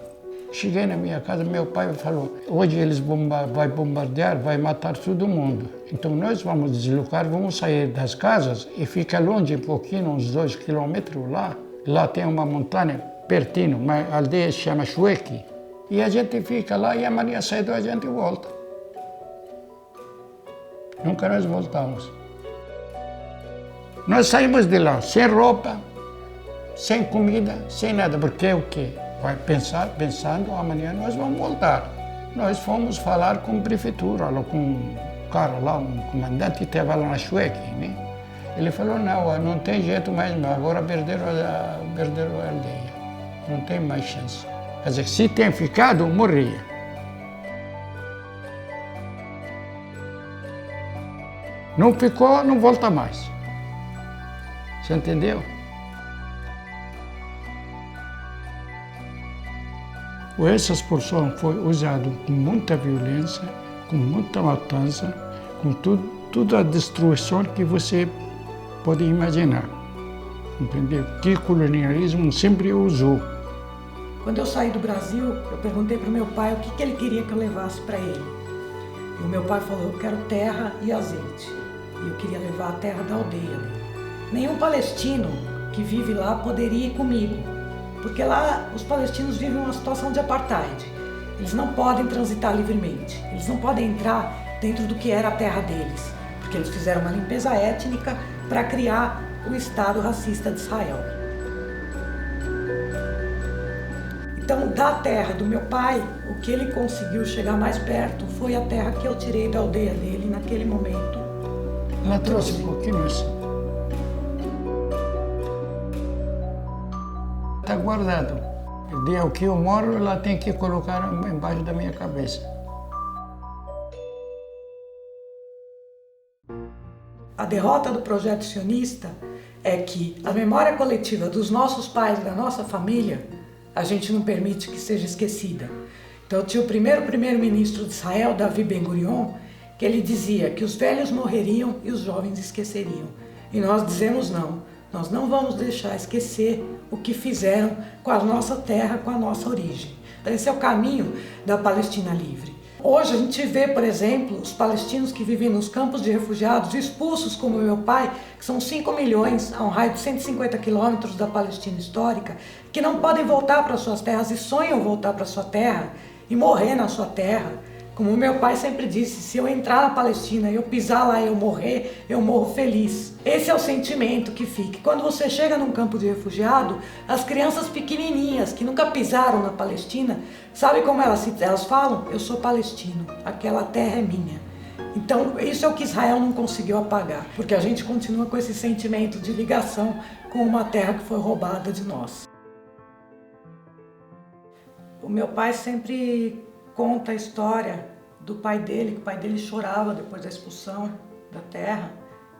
Cheguei na minha casa, meu pai falou, hoje eles vão bombardear, vai matar todo mundo. Então nós vamos deslocar, vamos sair das casas e ficar longe um pouquinho, uns 2 quilômetros lá, Lá tem uma montanha pertinho, uma aldeia que se chama Chueque. E a gente fica lá e amanhã cedo a gente volta. Nunca nós voltamos. Nós saímos de lá sem roupa, sem comida, sem nada, porque o quê? Vai pensando, amanhã nós vamos voltar. Nós fomos falar com a prefeitura, com um cara lá, um comandante que estava lá na Chueque, né? Ele falou, não tem jeito mais, agora perderam a aldeia, não tem mais chance. Quer dizer, se tem ficado, morria. Não ficou, não volta mais. Você entendeu? Essa expulsão foi usada com muita violência, com muita matança, com toda a destruição que você pode imaginar. Entendeu? Que o colonialismo sempre usou. Quando eu saí do Brasil, eu perguntei para o meu pai o que ele queria que eu levasse para ele. E o meu pai falou, eu quero terra e azeite. E eu queria levar a terra da aldeia dele. Nenhum palestino que vive lá poderia ir comigo, porque lá os palestinos vivem uma situação de apartheid. Eles não podem transitar livremente, eles não podem entrar dentro do que era a terra deles, porque eles fizeram uma limpeza étnica para criar o Estado racista de Israel. Então, da terra do meu pai, o que ele conseguiu chegar mais perto foi a terra que eu tirei da aldeia dele naquele momento. Ela trouxe um pouquinho assim. Está guardado. O dia que eu moro, ela tem que colocar embaixo da minha cabeça. A derrota do projeto sionista é que a memória coletiva dos nossos pais, da nossa família, a gente não permite que seja esquecida. Então tinha o primeiro-ministro de Israel, Davi Ben-Gurion, que ele dizia que os velhos morreriam e os jovens esqueceriam. E nós dizemos não, nós não vamos deixar esquecer o que fizeram com a nossa terra, com a nossa origem. Então esse é o caminho da Palestina livre. Hoje a gente vê, por exemplo, os palestinos que vivem nos campos de refugiados expulsos, como meu pai, que são 5 milhões, a um raio de 150 quilômetros da Palestina histórica, que não podem voltar para suas terras e sonham voltar para sua terra e morrer na sua terra. Como meu pai sempre disse, se eu entrar na Palestina, eu pisar lá e eu morrer, eu morro feliz. Esse é o sentimento que fica. Quando você chega num campo de refugiado, as crianças pequenininhas que nunca pisaram na Palestina, sabe como elas falam? Eu sou palestino, aquela terra é minha. Então isso é o que Israel não conseguiu apagar, porque a gente continua com esse sentimento de ligação com uma terra que foi roubada de nós. O meu pai sempre conta a história do pai dele, que o pai dele chorava depois da expulsão da terra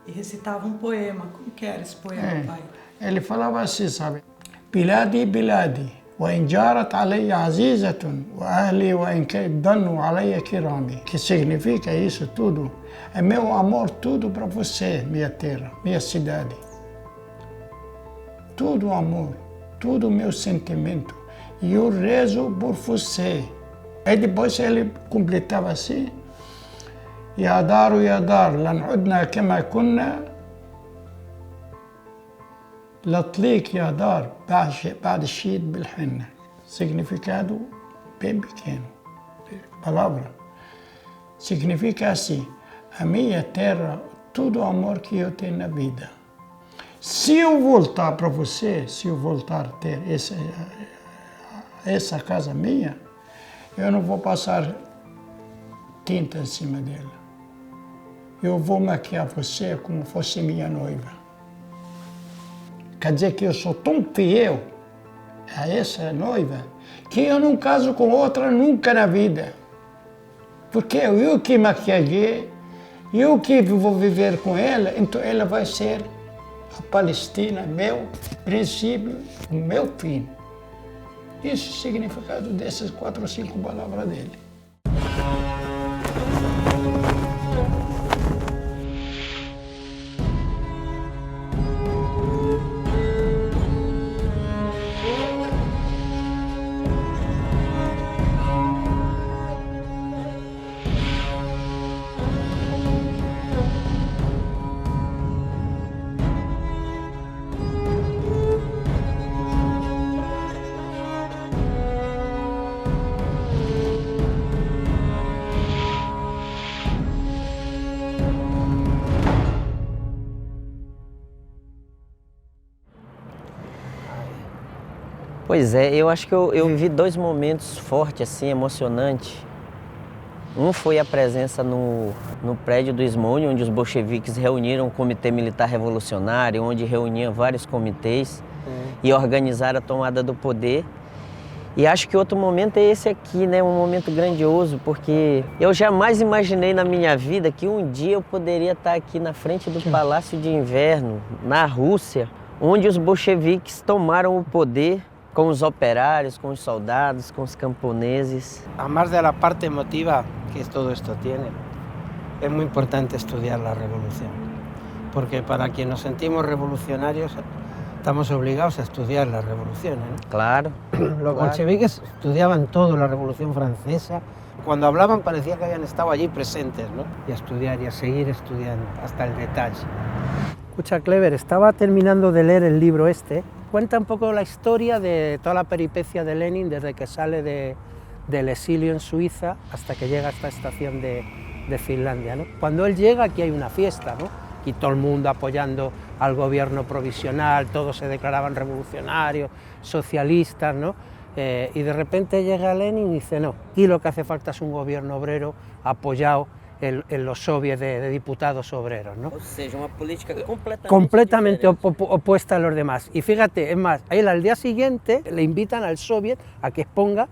e recitava um poema. Como que era esse poema, pai? Ele falava assim, sabe? Biladi, biladi, wa in jarat alayya azizatun, wa ahli wa in danu alayya kirami. Que significa isso tudo? É meu amor tudo para você, minha terra, minha cidade. Tudo amor, tudo meu sentimento. E eu rezo por você. Aí depois ele completava assim, يا دار يا دار لن عدنا كما كنا لطليك يا دار بعد الشيد بالحنة. Significado bem pequeno, palavra. Significa assim, a minha terra, todo o amor que eu tenho na vida. Se eu voltar para você, se eu voltar a ter essa casa minha, eu não vou passar tinta em cima dela. Eu vou maquiar você como fosse minha noiva. Quer dizer que eu sou tão fiel a essa noiva que eu não caso com outra nunca na vida. Porque eu que maquiaguei, eu que vou viver com ela, então ela vai ser a Palestina, meu princípio, o meu fim. Esse é o significado dessas 4 ou 5 palavras dele. Pois é, eu acho que eu vivi dois momentos fortes, assim, emocionantes. Um foi a presença no prédio do Smolny, onde os bolcheviques reuniram o Comitê Militar Revolucionário, onde reuniam vários comitês e organizaram a tomada do poder. E acho que outro momento é esse aqui, né? Um momento grandioso, porque eu jamais imaginei na minha vida que um dia eu poderia estar aqui na frente do Palácio de Inverno, na Rússia, onde os bolcheviques tomaram o poder con los operarios, con los soldados, con los camponeses. Además de la parte emotiva que todo esto tiene, es muy importante estudiar la revolución, porque para quienes nos sentimos revolucionarios estamos obligados a estudiar las revoluciones, ¿no? Claro. Los bolcheviques estudiaban todo, la Revolución Francesa. Cuando hablaban parecía que habían estado allí presentes, ¿no? Y a estudiar y a seguir estudiando hasta el detalle. Escucha, Clever, estaba terminando de leer el libro este. Cuenta un poco la historia de toda la peripecia de Lenin desde que sale del exilio en Suiza hasta que llega a esta estación de Finlandia, ¿no? Cuando él llega, aquí hay una fiesta, ¿no? Aquí todo el mundo apoyando al gobierno provisional, todos se declaraban revolucionarios, socialistas, ¿no? Y de repente llega Lenin y dice, no, aquí lo que hace falta es un gobierno obrero apoyado en los soviets de diputados obreros, ¿no? O sea, una política completamente opuesta a los demás. Y fíjate, es más, a él al día siguiente le invitan al soviet a que exponga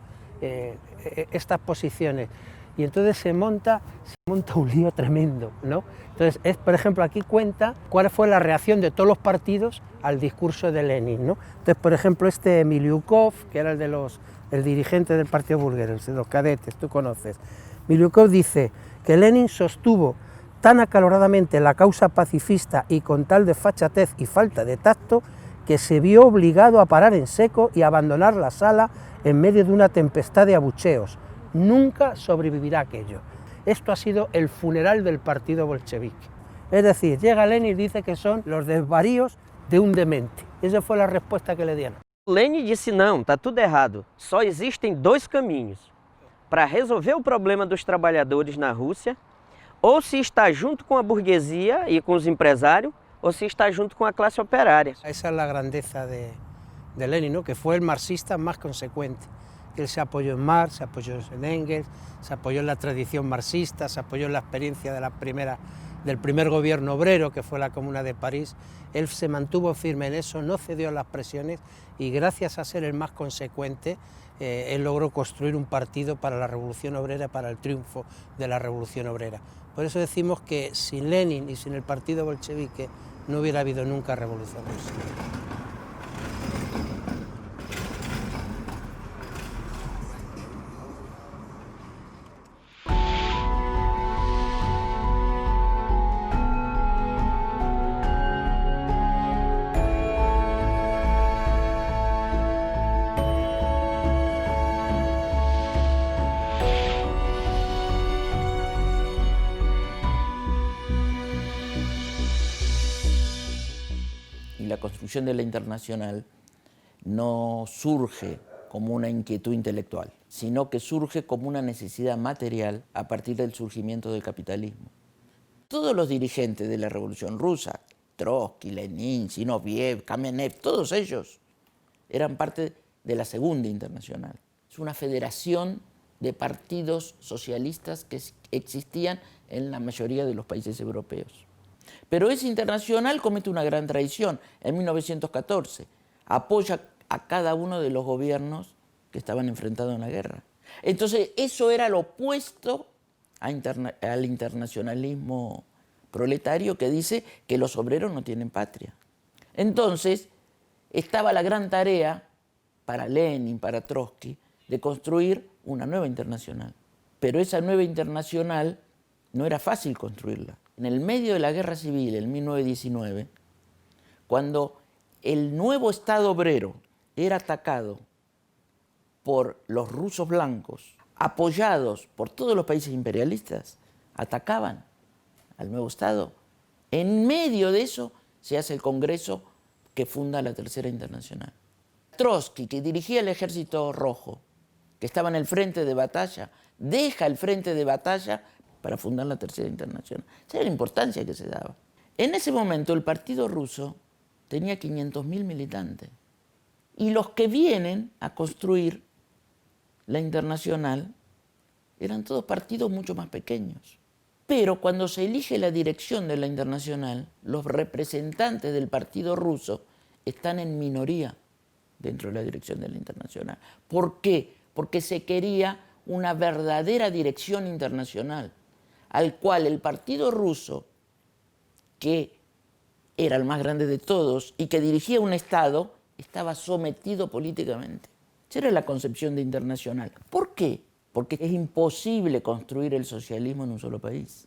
estas posiciones. Y entonces se monta un lío tremendo, ¿no? Entonces, por ejemplo, aquí cuenta cuál fue la reacción de todos los partidos al discurso de Lenin, ¿no? Entonces, por ejemplo, Miliukov, que era el dirigente del partido búlgaro, de los cadetes, tú conoces, Miliukov dice que Lenin sostuvo tan acaloradamente la causa pacifista y con tal desfachatez y falta de tacto que se vio obligado a parar en seco y abandonar la sala en medio de una tempestad de abucheos. Nunca sobrevivirá aquello. Esto ha sido el funeral del partido bolchevique. Es decir, llega Lenin y dice que son los desvaríos de un demente. Esa fue la respuesta que le dieron. Lenin disse, não, está tudo errado. Só existem dois caminhos para resolver o problema dos trabalhadores na Rússia, ou se está junto com a burguesia e com os empresários, ou se está junto com a classe operária. Esa es la grandeza de Lenin, ¿no? Que fue el marxista más consecuente. Él se apoyó en Marx, se apoyó en Engels, se apoyó en la tradición marxista, se apoyó en la experiencia del primer gobierno obrero, que fue la Comuna de París. Él se mantuvo firme en eso, no cedió a las presiones y gracias a ser el más consecuente, él logró construir un partido para la revolución obrera, para el triunfo de la revolución obrera. Por eso decimos que sin Lenin y sin el partido bolchevique no hubiera habido nunca revolución rusa. La construcción de la Internacional no surge como una inquietud intelectual, sino que surge como una necesidad material a partir del surgimiento del capitalismo. Todos los dirigentes de la Revolución Rusa, Trotsky, Lenin, Zinoviev, Kamenev, todos ellos eran parte de la Segunda Internacional. Es una federación de partidos socialistas que existían en la mayoría de los países europeos. Pero esa internacional comete una gran traición. En 1914 apoya a cada uno de los gobiernos que estaban enfrentados en la guerra. Entonces eso era lo opuesto al internacionalismo proletario que dice que los obreros no tienen patria. Entonces estaba la gran tarea para Lenin, para Trotsky, de construir una nueva internacional. Pero esa nueva internacional no era fácil construirla. En el medio de la guerra civil, en 1919, cuando el nuevo Estado obrero era atacado por los rusos blancos, apoyados por todos los países imperialistas, atacaban al nuevo Estado. En medio de eso se hace el Congreso que funda la Tercera Internacional. Trotsky, que dirigía el Ejército Rojo, que estaba en el frente de batalla, deja el frente de batalla para fundar la Tercera Internacional. Esa era la importancia que se daba. En ese momento el Partido Ruso tenía 500.000 militantes. Y los que vienen a construir la Internacional eran todos partidos mucho más pequeños. Pero cuando se elige la dirección de la Internacional, los representantes del partido ruso están en minoría dentro de la dirección de la Internacional. ¿Por qué? Porque se quería una verdadera dirección internacional, al cual el partido ruso, que era el más grande de todos y que dirigía un Estado, estaba sometido políticamente. Esa era la concepción de Internacional. ¿Por qué? Porque es imposible construir el socialismo en un solo país.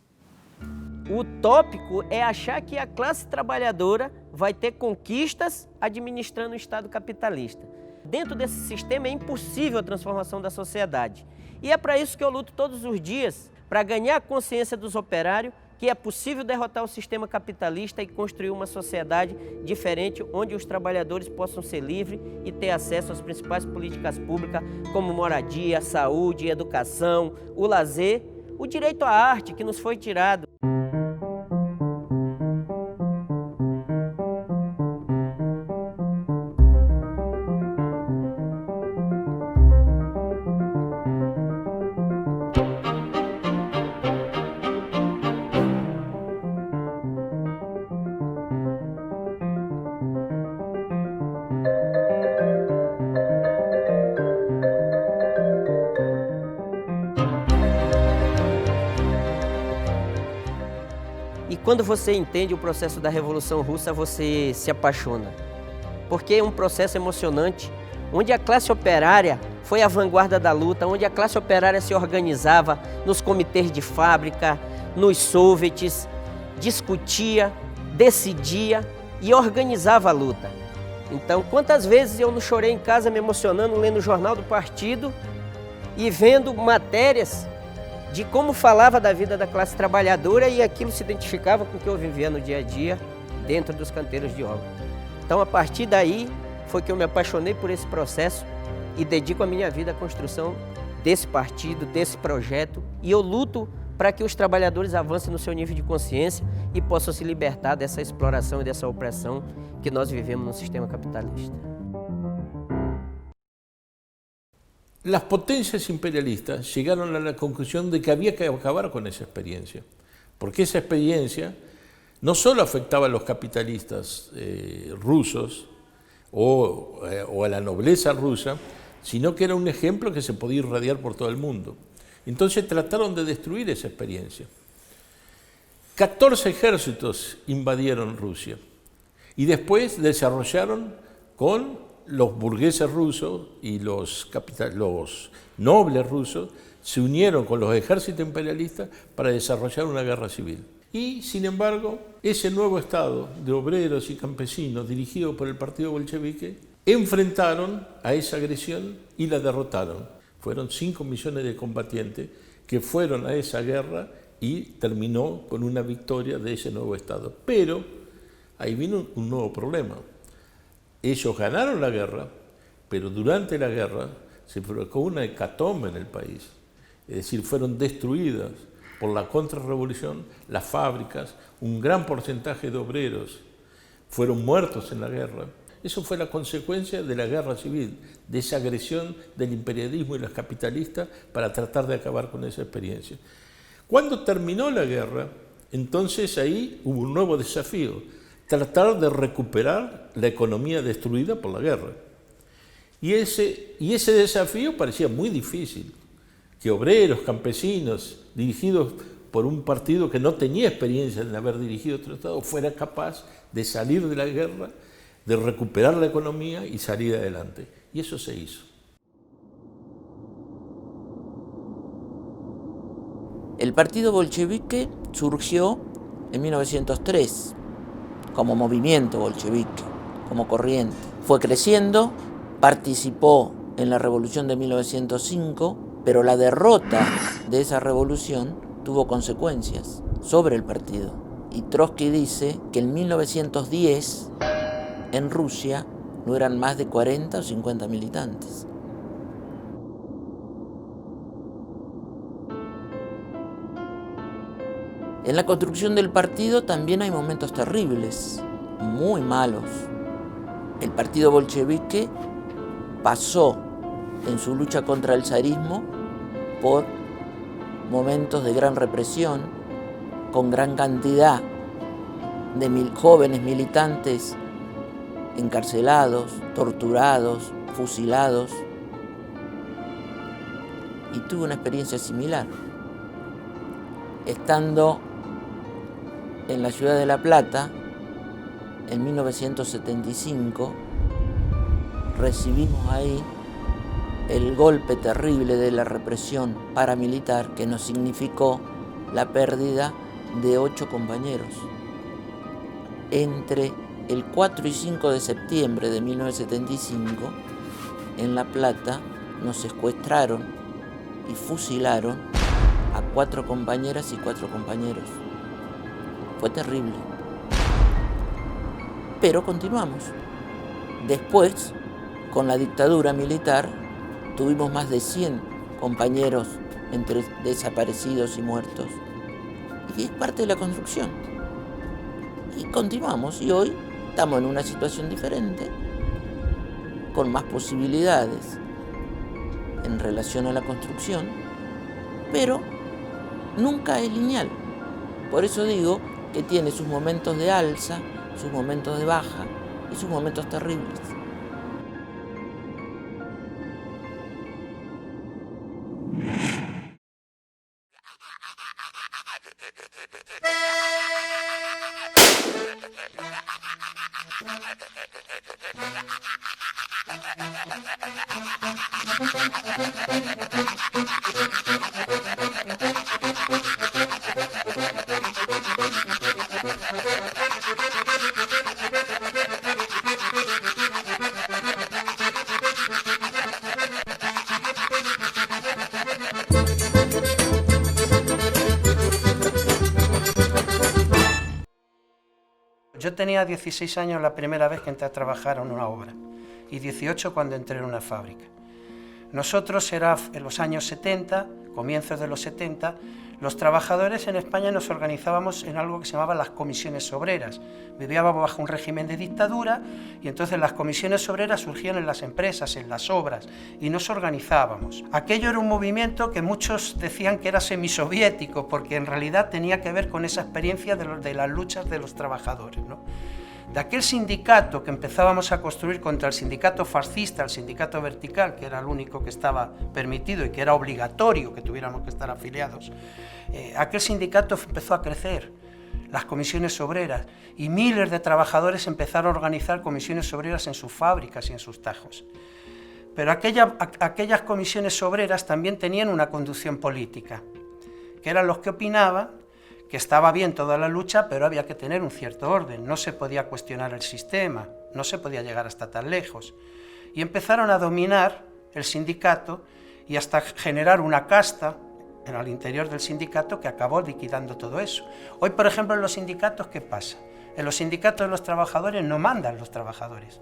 Utópico é achar que a classe trabalhadora vai ter conquistas administrando o Estado capitalista. Dentro desse sistema é impossível a transformação da sociedade. E é para isso que eu luto todos os dias, para ganhar a consciência dos operários que é possível derrotar o sistema capitalista e construir uma sociedade diferente, onde os trabalhadores possam ser livres e ter acesso às principais políticas públicas, como moradia, saúde, educação, o lazer, o direito à arte, que nos foi tirado. Quando você entende o processo da Revolução Russa, você se apaixona. Porque é um processo emocionante, onde a classe operária foi a vanguarda da luta, onde a classe operária se organizava nos comitês de fábrica, nos soviets, discutia, decidia e organizava a luta. Então, quantas vezes eu não chorei em casa me emocionando, lendo o jornal do partido e vendo matérias de como falava da vida da classe trabalhadora e aquilo se identificava com o que eu vivia no dia a dia dentro dos canteiros de obra. Então, a partir daí, foi que eu me apaixonei por esse processo e dedico a minha vida à construção desse partido, desse projeto, e eu luto para que os trabalhadores avancem no seu nível de consciência e possam se libertar dessa exploração e dessa opressão que nós vivemos no sistema capitalista. Las potencias imperialistas llegaron a la conclusión de que había que acabar con esa experiencia, porque esa experiencia no solo afectaba a los capitalistas rusos o a la nobleza rusa, sino que era un ejemplo que se podía irradiar por todo el mundo. Entonces trataron de destruir esa experiencia. 14 ejércitos invadieron Rusia y después desarrollaron con los burgueses rusos y los nobles rusos se unieron con los ejércitos imperialistas para desarrollar una guerra civil. Y, sin embargo, ese nuevo Estado de obreros y campesinos dirigido por el partido bolchevique enfrentaron a esa agresión y la derrotaron. Fueron 5 millones de combatientes que fueron a esa guerra y terminó con una victoria de ese nuevo Estado. Pero ahí vino un nuevo problema. Ellos ganaron la guerra, pero durante la guerra se provocó una hecatombe en el país. Es decir, fueron destruidas por la contrarrevolución las fábricas, un gran porcentaje de obreros fueron muertos en la guerra. Eso fue la consecuencia de la guerra civil, de esa agresión del imperialismo y los capitalistas para tratar de acabar con esa experiencia. Cuando terminó la guerra, entonces ahí hubo un nuevo desafío, tratar de recuperar la economía destruida por la guerra. Y ese desafío parecía muy difícil, que obreros, campesinos, dirigidos por un partido que no tenía experiencia en haber dirigido otro Estado, fuera capaz de salir de la guerra, de recuperar la economía y salir adelante. Y eso se hizo. El partido bolchevique surgió en 1903 como movimiento bolchevique, como corriente. Fue creciendo, participó en la revolución de 1905, pero la derrota de esa revolución tuvo consecuencias sobre el partido. Y Trotsky dice que en 1910 en Rusia no eran más de 40 o 50 militantes. En la construcción del partido también hay momentos terribles, muy malos. El partido bolchevique pasó en su lucha contra el zarismo por momentos de gran represión, con gran cantidad de jóvenes militantes encarcelados, torturados, fusilados. Y tuve una experiencia similar. Estando en la ciudad de La Plata, en 1975, recibimos ahí el golpe terrible de la represión paramilitar que nos significó la pérdida de 8 compañeros. Entre el 4 y 5 de septiembre de 1975, en La Plata, nos secuestraron y fusilaron a 4 compañeras y 4 compañeros. Fue terrible. Pero continuamos. Después, con la dictadura militar, tuvimos más de 100 compañeros entre desaparecidos y muertos. Y es parte de la construcción. Y continuamos, y hoy estamos en una situación diferente, con más posibilidades en relación a la construcción, pero nunca es lineal. Por eso digo que tiene sus momentos de alza, sus momentos de baja y sus momentos terribles. Yo tenía 16 años la primera vez que entré a trabajar en una obra y 18 cuando entré en una fábrica. Nosotros era en los años 70, comienzos de los 70, los trabajadores en España nos organizábamos en algo que se llamaba las comisiones obreras. Vivíamos bajo un régimen de dictadura y entonces las comisiones obreras surgían en las empresas, en las obras, y nos organizábamos. Aquello era un movimiento que muchos decían que era semisoviético, porque en realidad tenía que ver con esa experiencia de las luchas de los trabajadores, ¿no? De aquel sindicato que empezábamos a construir contra el sindicato fascista, el sindicato vertical, que era el único que estaba permitido y que era obligatorio que tuviéramos que estar afiliados, aquel sindicato empezó a crecer, las comisiones obreras, y miles de trabajadores empezaron a organizar comisiones obreras en sus fábricas y en sus tajos. Pero aquellas comisiones obreras también tenían una conducción política, que eran los que opinaban que estaba bien toda la lucha, pero había que tener un cierto orden, no se podía cuestionar el sistema, no se podía llegar hasta tan lejos. Y empezaron a dominar el sindicato y hasta generar una casta al interior del sindicato que acabó liquidando todo eso. Hoy, por ejemplo, en los sindicatos, ¿qué pasa? En los sindicatos de los trabajadores no mandan los trabajadores,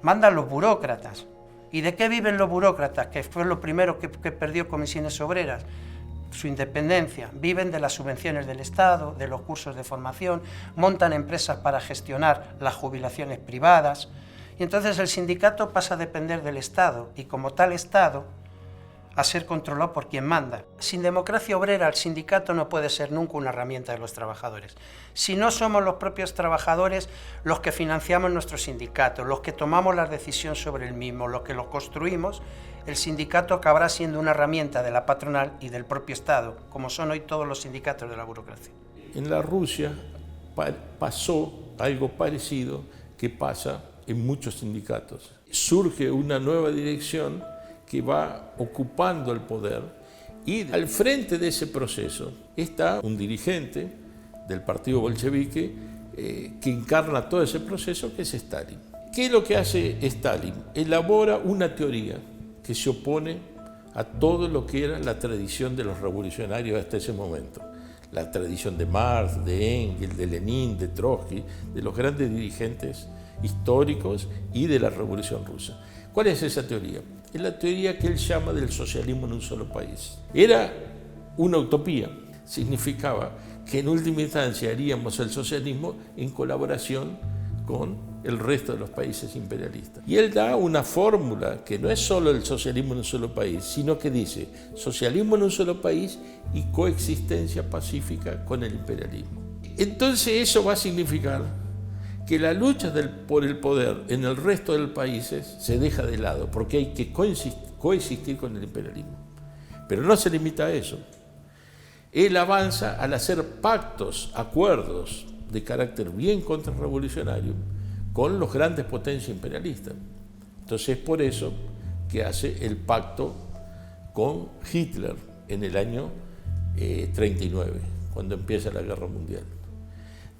mandan los burócratas. ¿Y de qué viven los burócratas? Que fue lo primero que perdió Comisiones Obreras, su independencia. Viven de las subvenciones del Estado, de los cursos de formación, montan empresas para gestionar las jubilaciones privadas, y entonces el sindicato pasa a depender del Estado, y como tal Estado, a ser controlado por quien manda. Sin democracia obrera, el sindicato no puede ser nunca una herramienta de los trabajadores. Si no somos los propios trabajadores los que financiamos nuestro sindicato, los que tomamos la decisión sobre el mismo, los que lo construimos, el sindicato acabará siendo una herramienta de la patronal y del propio Estado, como son hoy todos los sindicatos de la burocracia. En la Rusia pasó algo parecido que pasa en muchos sindicatos. Surge una nueva dirección que va ocupando el poder, y al frente de ese proceso está un dirigente del partido bolchevique que encarna todo ese proceso, que es Stalin. ¿Qué es lo que hace Stalin? Elabora una teoría que se opone a todo lo que era la tradición de los revolucionarios hasta ese momento. La tradición de Marx, de Engels, de Lenin, de Trotsky, de los grandes dirigentes históricos y de la Revolución Rusa. ¿Cuál es esa teoría? Es la teoría que él llama del socialismo en un solo país. Era una utopía, significaba que en última instancia haríamos el socialismo en colaboración con el resto de los países imperialistas. Y él da una fórmula que no es solo el socialismo en un solo país, sino que dice socialismo en un solo país y coexistencia pacífica con el imperialismo. Entonces eso va a significar que la lucha por el poder en el resto de los países se deja de lado, porque hay que coexistir con el imperialismo. Pero no se limita a eso. Él avanza al hacer pactos, acuerdos de carácter bien contrarrevolucionario con los grandes potencias imperialistas. Entonces es por eso que hace el pacto con Hitler en el año 39, cuando empieza la Guerra Mundial.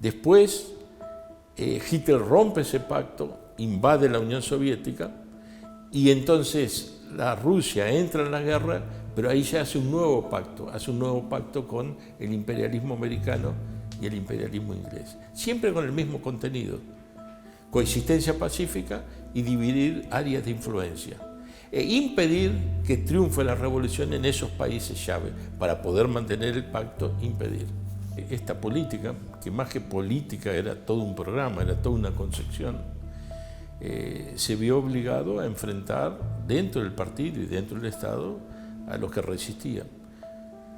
Después Hitler rompe ese pacto, invade la Unión Soviética y entonces la Rusia entra en la guerra, pero ahí ya hace un nuevo pacto con el imperialismo americano y el imperialismo inglés, siempre con el mismo contenido: coexistencia pacífica y dividir áreas de influencia e impedir que triunfe la revolución en esos países llave para poder mantener el pacto, impedir. Esta política, que más que política era todo un programa, era toda una concepción, se vio obligado a enfrentar dentro del partido y dentro del Estado a los que resistían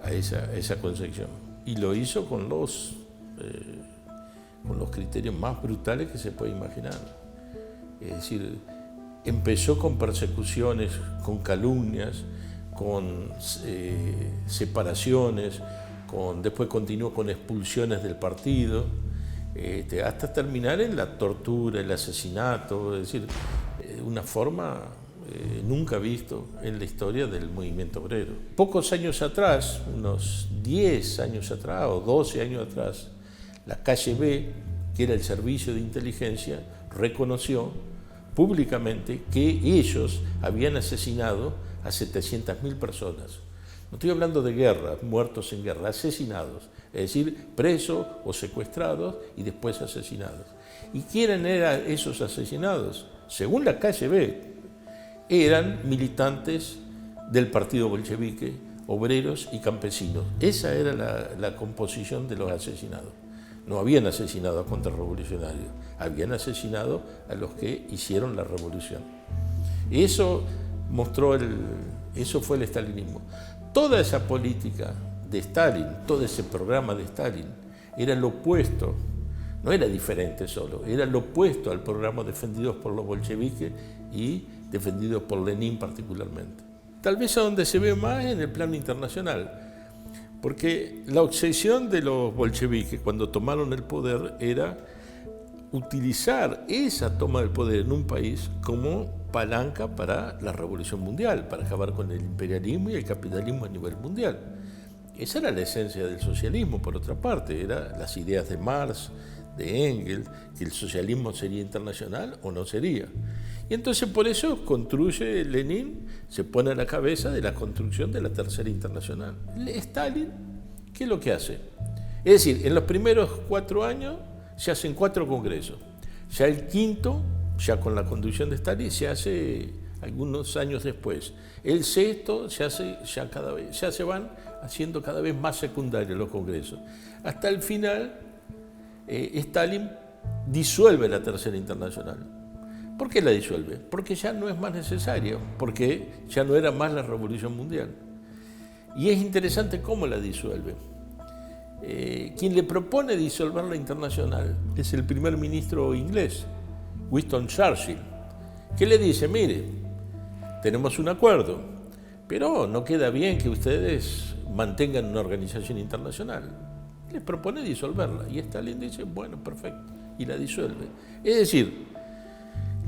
a esa concepción. Y lo hizo con los criterios más brutales que se puede imaginar. Es decir, empezó con persecuciones, con calumnias, con separaciones, después continuó con expulsiones del partido, hasta terminar en la tortura, el asesinato, es decir, una forma nunca visto en la historia del movimiento obrero. Pocos años atrás, unos 10 años atrás o 12 años atrás, la KGB, que era el servicio de inteligencia, reconoció públicamente que ellos habían asesinado a 700.000 personas. No estoy hablando de guerra, muertos en guerra, asesinados, es decir, presos o secuestrados y después asesinados. ¿Y quiénes eran esos asesinados? Según la KGB, eran militantes del partido bolchevique, obreros y campesinos. Esa era la composición de los asesinados. No habían asesinado a contrarrevolucionarios, habían asesinado a los que hicieron la revolución. Eso fue el estalinismo. Toda esa política de Stalin, todo ese programa de Stalin, era lo opuesto, no era diferente solo, era lo opuesto al programa defendido por los bolcheviques y defendido por Lenin particularmente. Tal vez a donde se ve más en el plano internacional, porque la obsesión de los bolcheviques cuando tomaron el poder era utilizar esa toma del poder en un país como palanca para la revolución mundial, para acabar con el imperialismo y el capitalismo a nivel mundial. Esa era la esencia del socialismo, por otra parte, eran las ideas de Marx, de Engels, que el socialismo sería internacional o no sería. Y entonces por eso construye Lenin, se pone a la cabeza de la construcción de la Tercera Internacional. Stalin, ¿qué es lo que hace? Es decir, en los primeros 4 años se hacen 4 congresos. Ya el quinto, ya con la conducción de Stalin, se hace algunos años después. El sexto se hace ya se van haciendo cada vez más secundarios los congresos. Hasta el final, Stalin disuelve la Tercera Internacional. ¿Por qué la disuelve? Porque ya no es más necesario, porque ya no era más la revolución mundial. Y es interesante cómo la disuelve. Quien le propone disolver la Internacional es el primer ministro inglés, Winston Churchill, que le dice: mire, tenemos un acuerdo, pero no queda bien que ustedes mantengan una organización internacional. Le propone disolverla y Stalin dice: bueno, perfecto, y la disuelve. Es decir,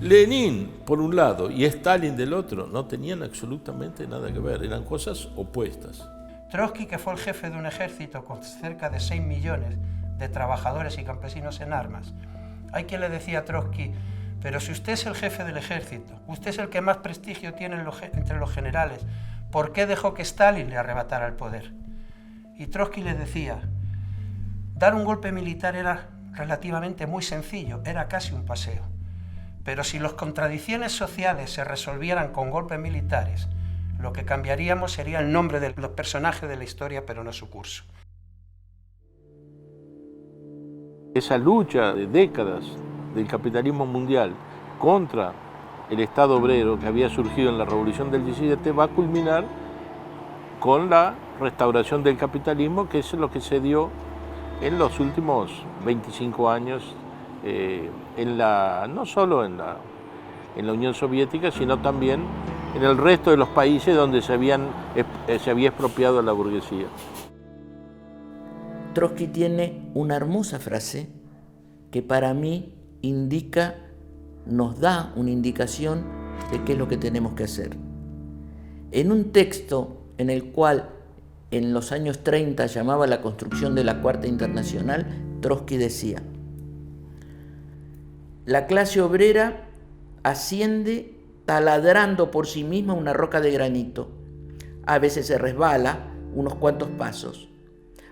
Lenin por un lado y Stalin del otro no tenían absolutamente nada que ver, eran cosas opuestas. Trotsky, que fue el jefe de un ejército con cerca de 6 millones de trabajadores y campesinos en armas, hay quien le decía a Trotsky: pero si usted es el jefe del ejército, usted es el que más prestigio tiene entre los generales, ¿por qué dejó que Stalin le arrebatara el poder? Y Trotsky le decía: dar un golpe militar era relativamente muy sencillo, era casi un paseo. Pero si las contradicciones sociales se resolvieran con golpes militares, lo que cambiaríamos sería el nombre de los personajes de la historia, pero no su curso. Esa lucha de décadas del capitalismo mundial contra el Estado obrero que había surgido en la Revolución del 17 va a culminar con la restauración del capitalismo, que es lo que se dio en los últimos 25 años, no solo en la Unión Soviética, sino también en el resto de los países donde se había expropiado a la burguesía. Trotsky tiene una hermosa frase que para mí nos da una indicación de qué es lo que tenemos que hacer. En un texto en el cual en los años 30 llamaba la construcción de la Cuarta Internacional, Trotsky decía: la clase obrera asciende taladrando por sí misma una roca de granito. A veces se resbala unos cuantos pasos.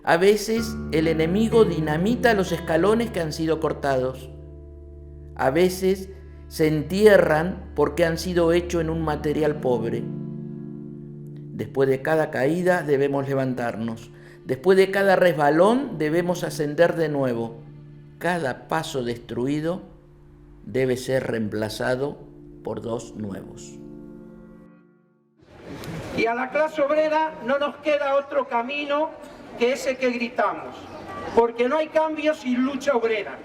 A veces el enemigo dinamita los escalones que han sido cortados. A veces se entierran porque han sido hechos en un material pobre. Después de cada caída debemos levantarnos. Después de cada resbalón debemos ascender de nuevo. Cada paso destruido debe ser reemplazado por dos nuevos. Y a la clase obrera no nos queda otro camino que ese que gritamos, porque no hay cambio sin lucha obrera.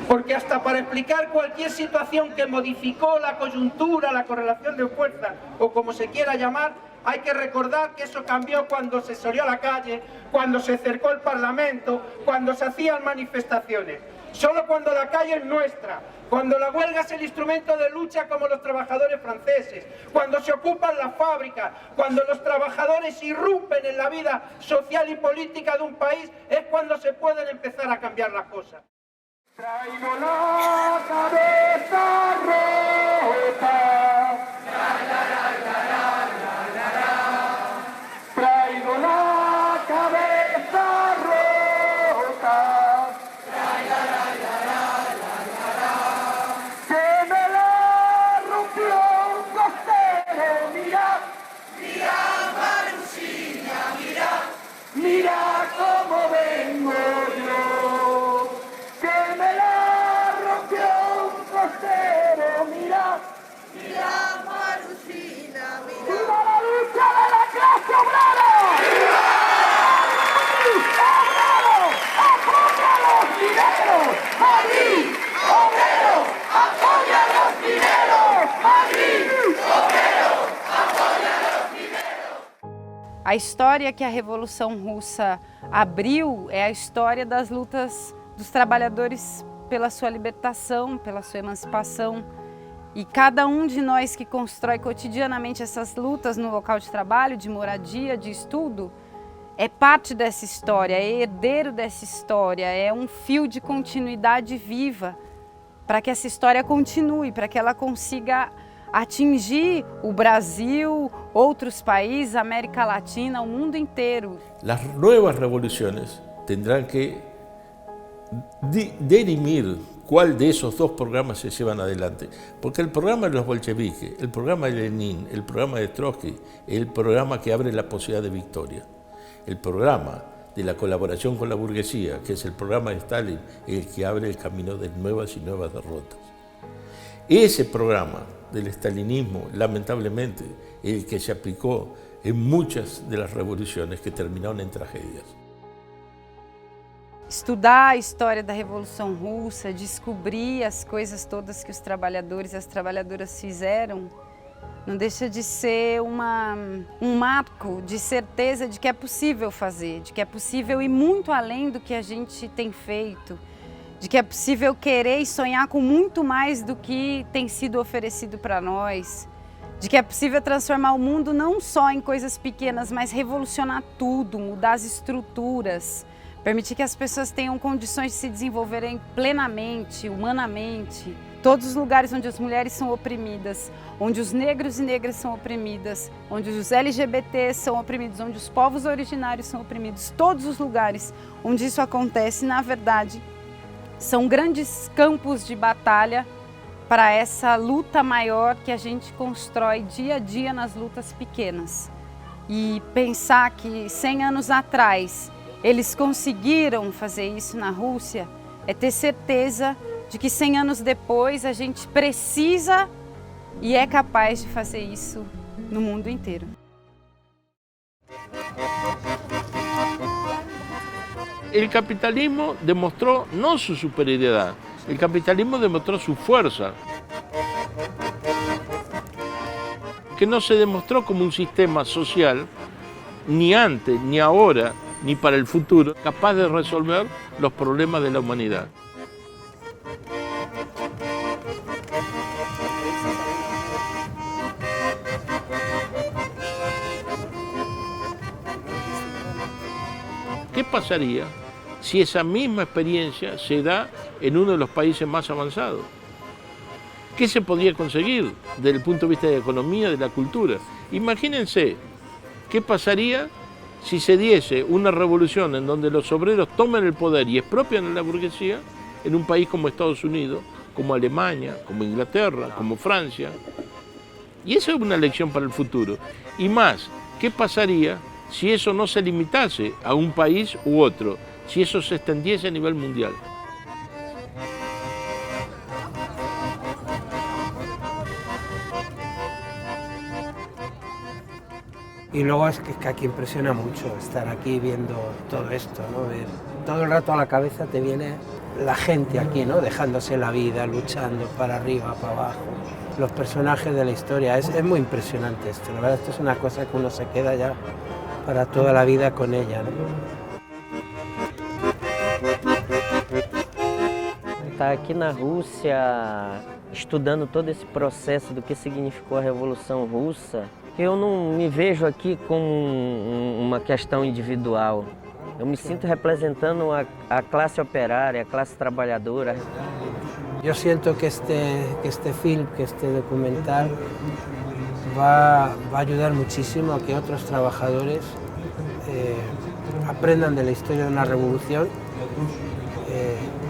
Porque hasta para explicar cualquier situación que modificó la coyuntura, la correlación de fuerzas o como se quiera llamar, hay que recordar que eso cambió cuando se salió a la calle, cuando se cercó el Parlamento, cuando se hacían manifestaciones. Solo cuando la calle es nuestra, cuando la huelga es el instrumento de lucha como los trabajadores franceses, cuando se ocupan las fábricas, cuando los trabajadores irrumpen en la vida social y política de un país, es cuando se pueden empezar a cambiar las cosas. Traigo la cabeza rota. Traigo la cabeza rota. Se me la rompió un costero, mira. Mira, Marucina, mira. Mira cómo vengo yo. Que me la rompió un costero, mira. Mira, Marucina, mira. ¡Viva la lucha de la clase obrera! ¡Viva! ¡Obreros, apoya a los mineros! ¡Madrid! ¡Obreros, apoya a los mineros! ¡Madrid! ¡Obreros, apoya a los mineros! A história que a Revolução Russa abriu é a história das lutas dos trabalhadores pela sua libertação, pela sua emancipação. E cada um de nós que constrói cotidianamente essas lutas no local de trabalho, de moradia, de estudo, é parte dessa história, é herdeiro dessa história, é um fio de continuidade viva para que essa história continue, para que ela consiga atingir o Brasil, outros países, a América Latina, o mundo inteiro. Las nuevas revoluciones tendrán que dirimir cuál de esos dos programas se llevan adelante. Porque el programa de los bolcheviques, el programa de Lenin, el programa de Trotsky, es el programa que abre la posibilidad de victoria. El programa de la colaboración con la burguesía, que es el programa de Stalin, es el que abre el camino de nuevas y nuevas derrotas. Ese programa del estalinismo, lamentablemente, es el que se aplicó en muchas de las revoluciones que terminaron en tragedias. Estudar a história da Revolução Russa, descobrir as coisas todas que os trabalhadores e as trabalhadoras fizeram, não deixa de ser um marco de certeza de que é possível fazer, de que é possível ir muito além do que a gente tem feito, de que é possível querer e sonhar com muito mais do que tem sido oferecido para nós, de que é possível transformar o mundo não só em coisas pequenas, mas revolucionar tudo, mudar as estruturas, permitir que as pessoas tenham condições de se desenvolverem plenamente, humanamente. Todos os lugares onde as mulheres são oprimidas, onde os negros e negras são oprimidas, onde os LGBTs são oprimidos, onde os povos originários são oprimidos, todos os lugares onde isso acontece, na verdade, são grandes campos de batalha para essa luta maior que a gente constrói dia a dia nas lutas pequenas. E pensar que 100 anos atrás eles conseguiram fazer isso na Rússia é ter certeza de que 100 anos depois a gente precisa e é capaz de fazer isso no mundo inteiro. El capitalismo demostró no su superioridad, el capitalismo demostró su fuerza, que no se demostró como un sistema social, ni antes, ni ahora, ni para el futuro, capaz de resolver los problemas de la humanidad. ¿Qué pasaría si esa misma experiencia se da en uno de los países más avanzados? ¿Qué se podría conseguir desde el punto de vista de la economía, de la cultura? Imagínense, ¿qué pasaría si se diese una revolución en donde los obreros toman el poder y expropian a la burguesía en un país como Estados Unidos, como Alemania, como Inglaterra, como Francia? Y esa es una lección para el futuro. Y más, ¿qué pasaría si eso no se limitase a un país u otro, si eso se extendiese a nivel mundial? Y luego es que aquí impresiona mucho estar aquí viendo todo esto, ¿no? Ver, todo el rato a la cabeza te viene la gente aquí, ¿no? Dejándose la vida, luchando para arriba, para abajo. Los personajes de la historia, es muy impresionante esto. La verdad, esto es una cosa que uno se queda ya para toda la vida con ella, ¿no? Estar aqui na Rússia, estudando todo esse processo do que significou a Revolução Russa, eu não me vejo aqui como uma questão individual. Eu me sinto representando a classe operária, a classe trabalhadora. Yo siento que este film, que este documental va a ayudar muchísimo a que otros trabajadores aprendan de la historia de una revolución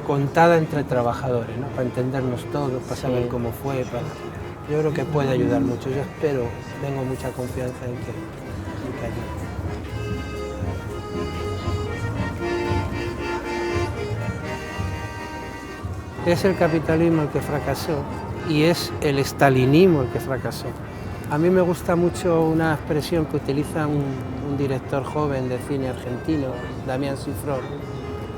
contada entre trabajadores, ¿no? Para entendernos todos, para saber cómo fue. Yo creo que puede ayudar mucho. Yo espero, tengo mucha confianza en que ayude. Es el capitalismo el que fracasó y es el estalinismo el que fracasó. A mí me gusta mucho una expresión que utiliza un director joven de cine argentino, Damián Cifrón,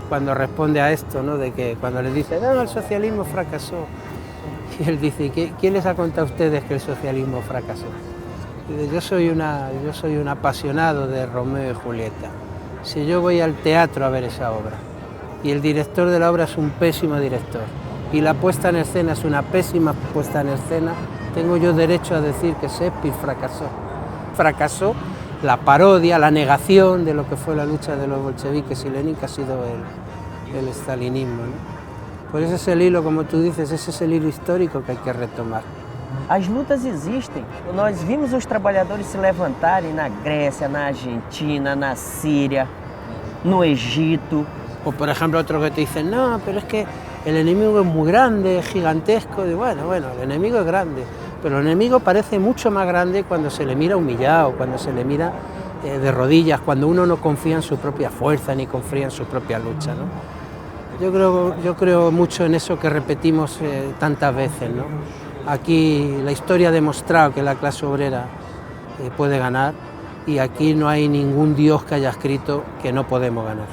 cuando responde a esto, ¿no? De que cuando le dice, no, el socialismo fracasó. Y él dice, ¿quién les ha contado a ustedes que el socialismo fracasó? Y dice, yo soy un apasionado de Romeo y Julieta. Si yo voy al teatro a ver esa obra y el director de la obra es un pésimo director y la puesta en escena es una pésima puesta en escena, tengo yo derecho a decir que Shakespeare fracasó. Fracasó la parodia, la negación de lo que fue la lucha de los bolcheviques y Lenin, que ha sido el estalinismo, ¿no? Por eso es el hilo, como tú dices, ese es el hilo histórico que hay que retomar. As lutas existem. Nós vimos os trabalhadores se levantarem na Grécia, na Argentina, na Síria, no Egito. O por ejemplo otro que te dicen, no, pero es que el enemigo es muy grande, es gigantesco. Y bueno, el enemigo es grande, pero el enemigo parece mucho más grande cuando se le mira humillado, cuando se le mira de rodillas, cuando uno no confía en su propia fuerza ni confía en su propia lucha, ¿no? Yo creo mucho en eso que repetimos tantas veces, ¿no? Aquí la historia ha demostrado que la clase obrera puede ganar y aquí no hay ningún dios que haya escrito que no podemos ganar.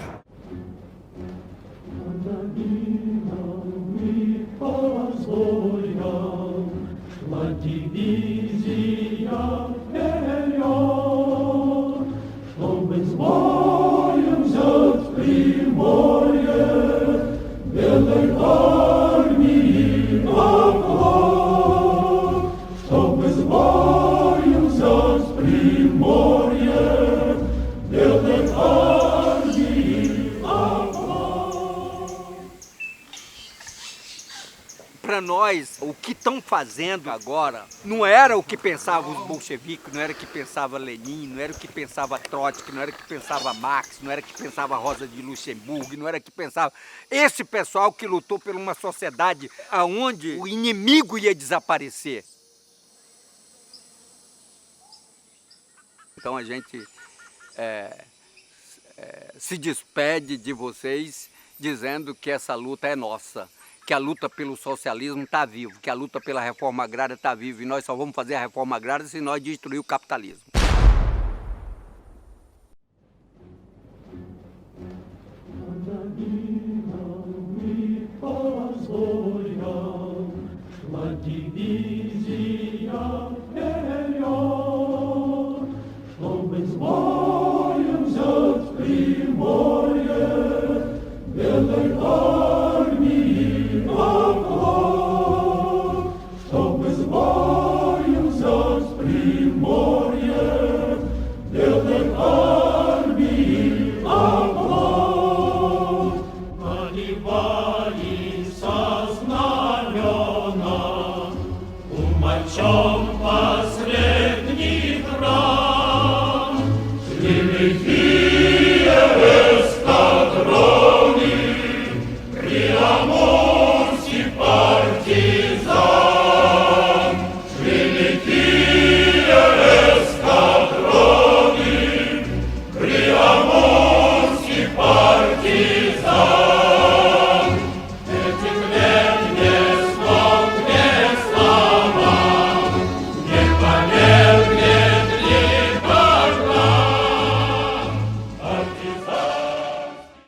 Para nós, o que estão fazendo agora não era o que pensavam os bolcheviques, não era o que pensava Lenin, não era o que pensava Trotsky, não era o que pensava Marx, não era o que pensava Rosa de Luxemburgo, não era o que pensava esse pessoal que lutou por uma sociedade onde o inimigo ia desaparecer. Então a gente se despede de vocês dizendo que essa luta é nossa, que a luta pelo socialismo está viva, que a luta pela reforma agrária está viva, e nós só vamos fazer a reforma agrária se nós destruir o capitalismo. La divisi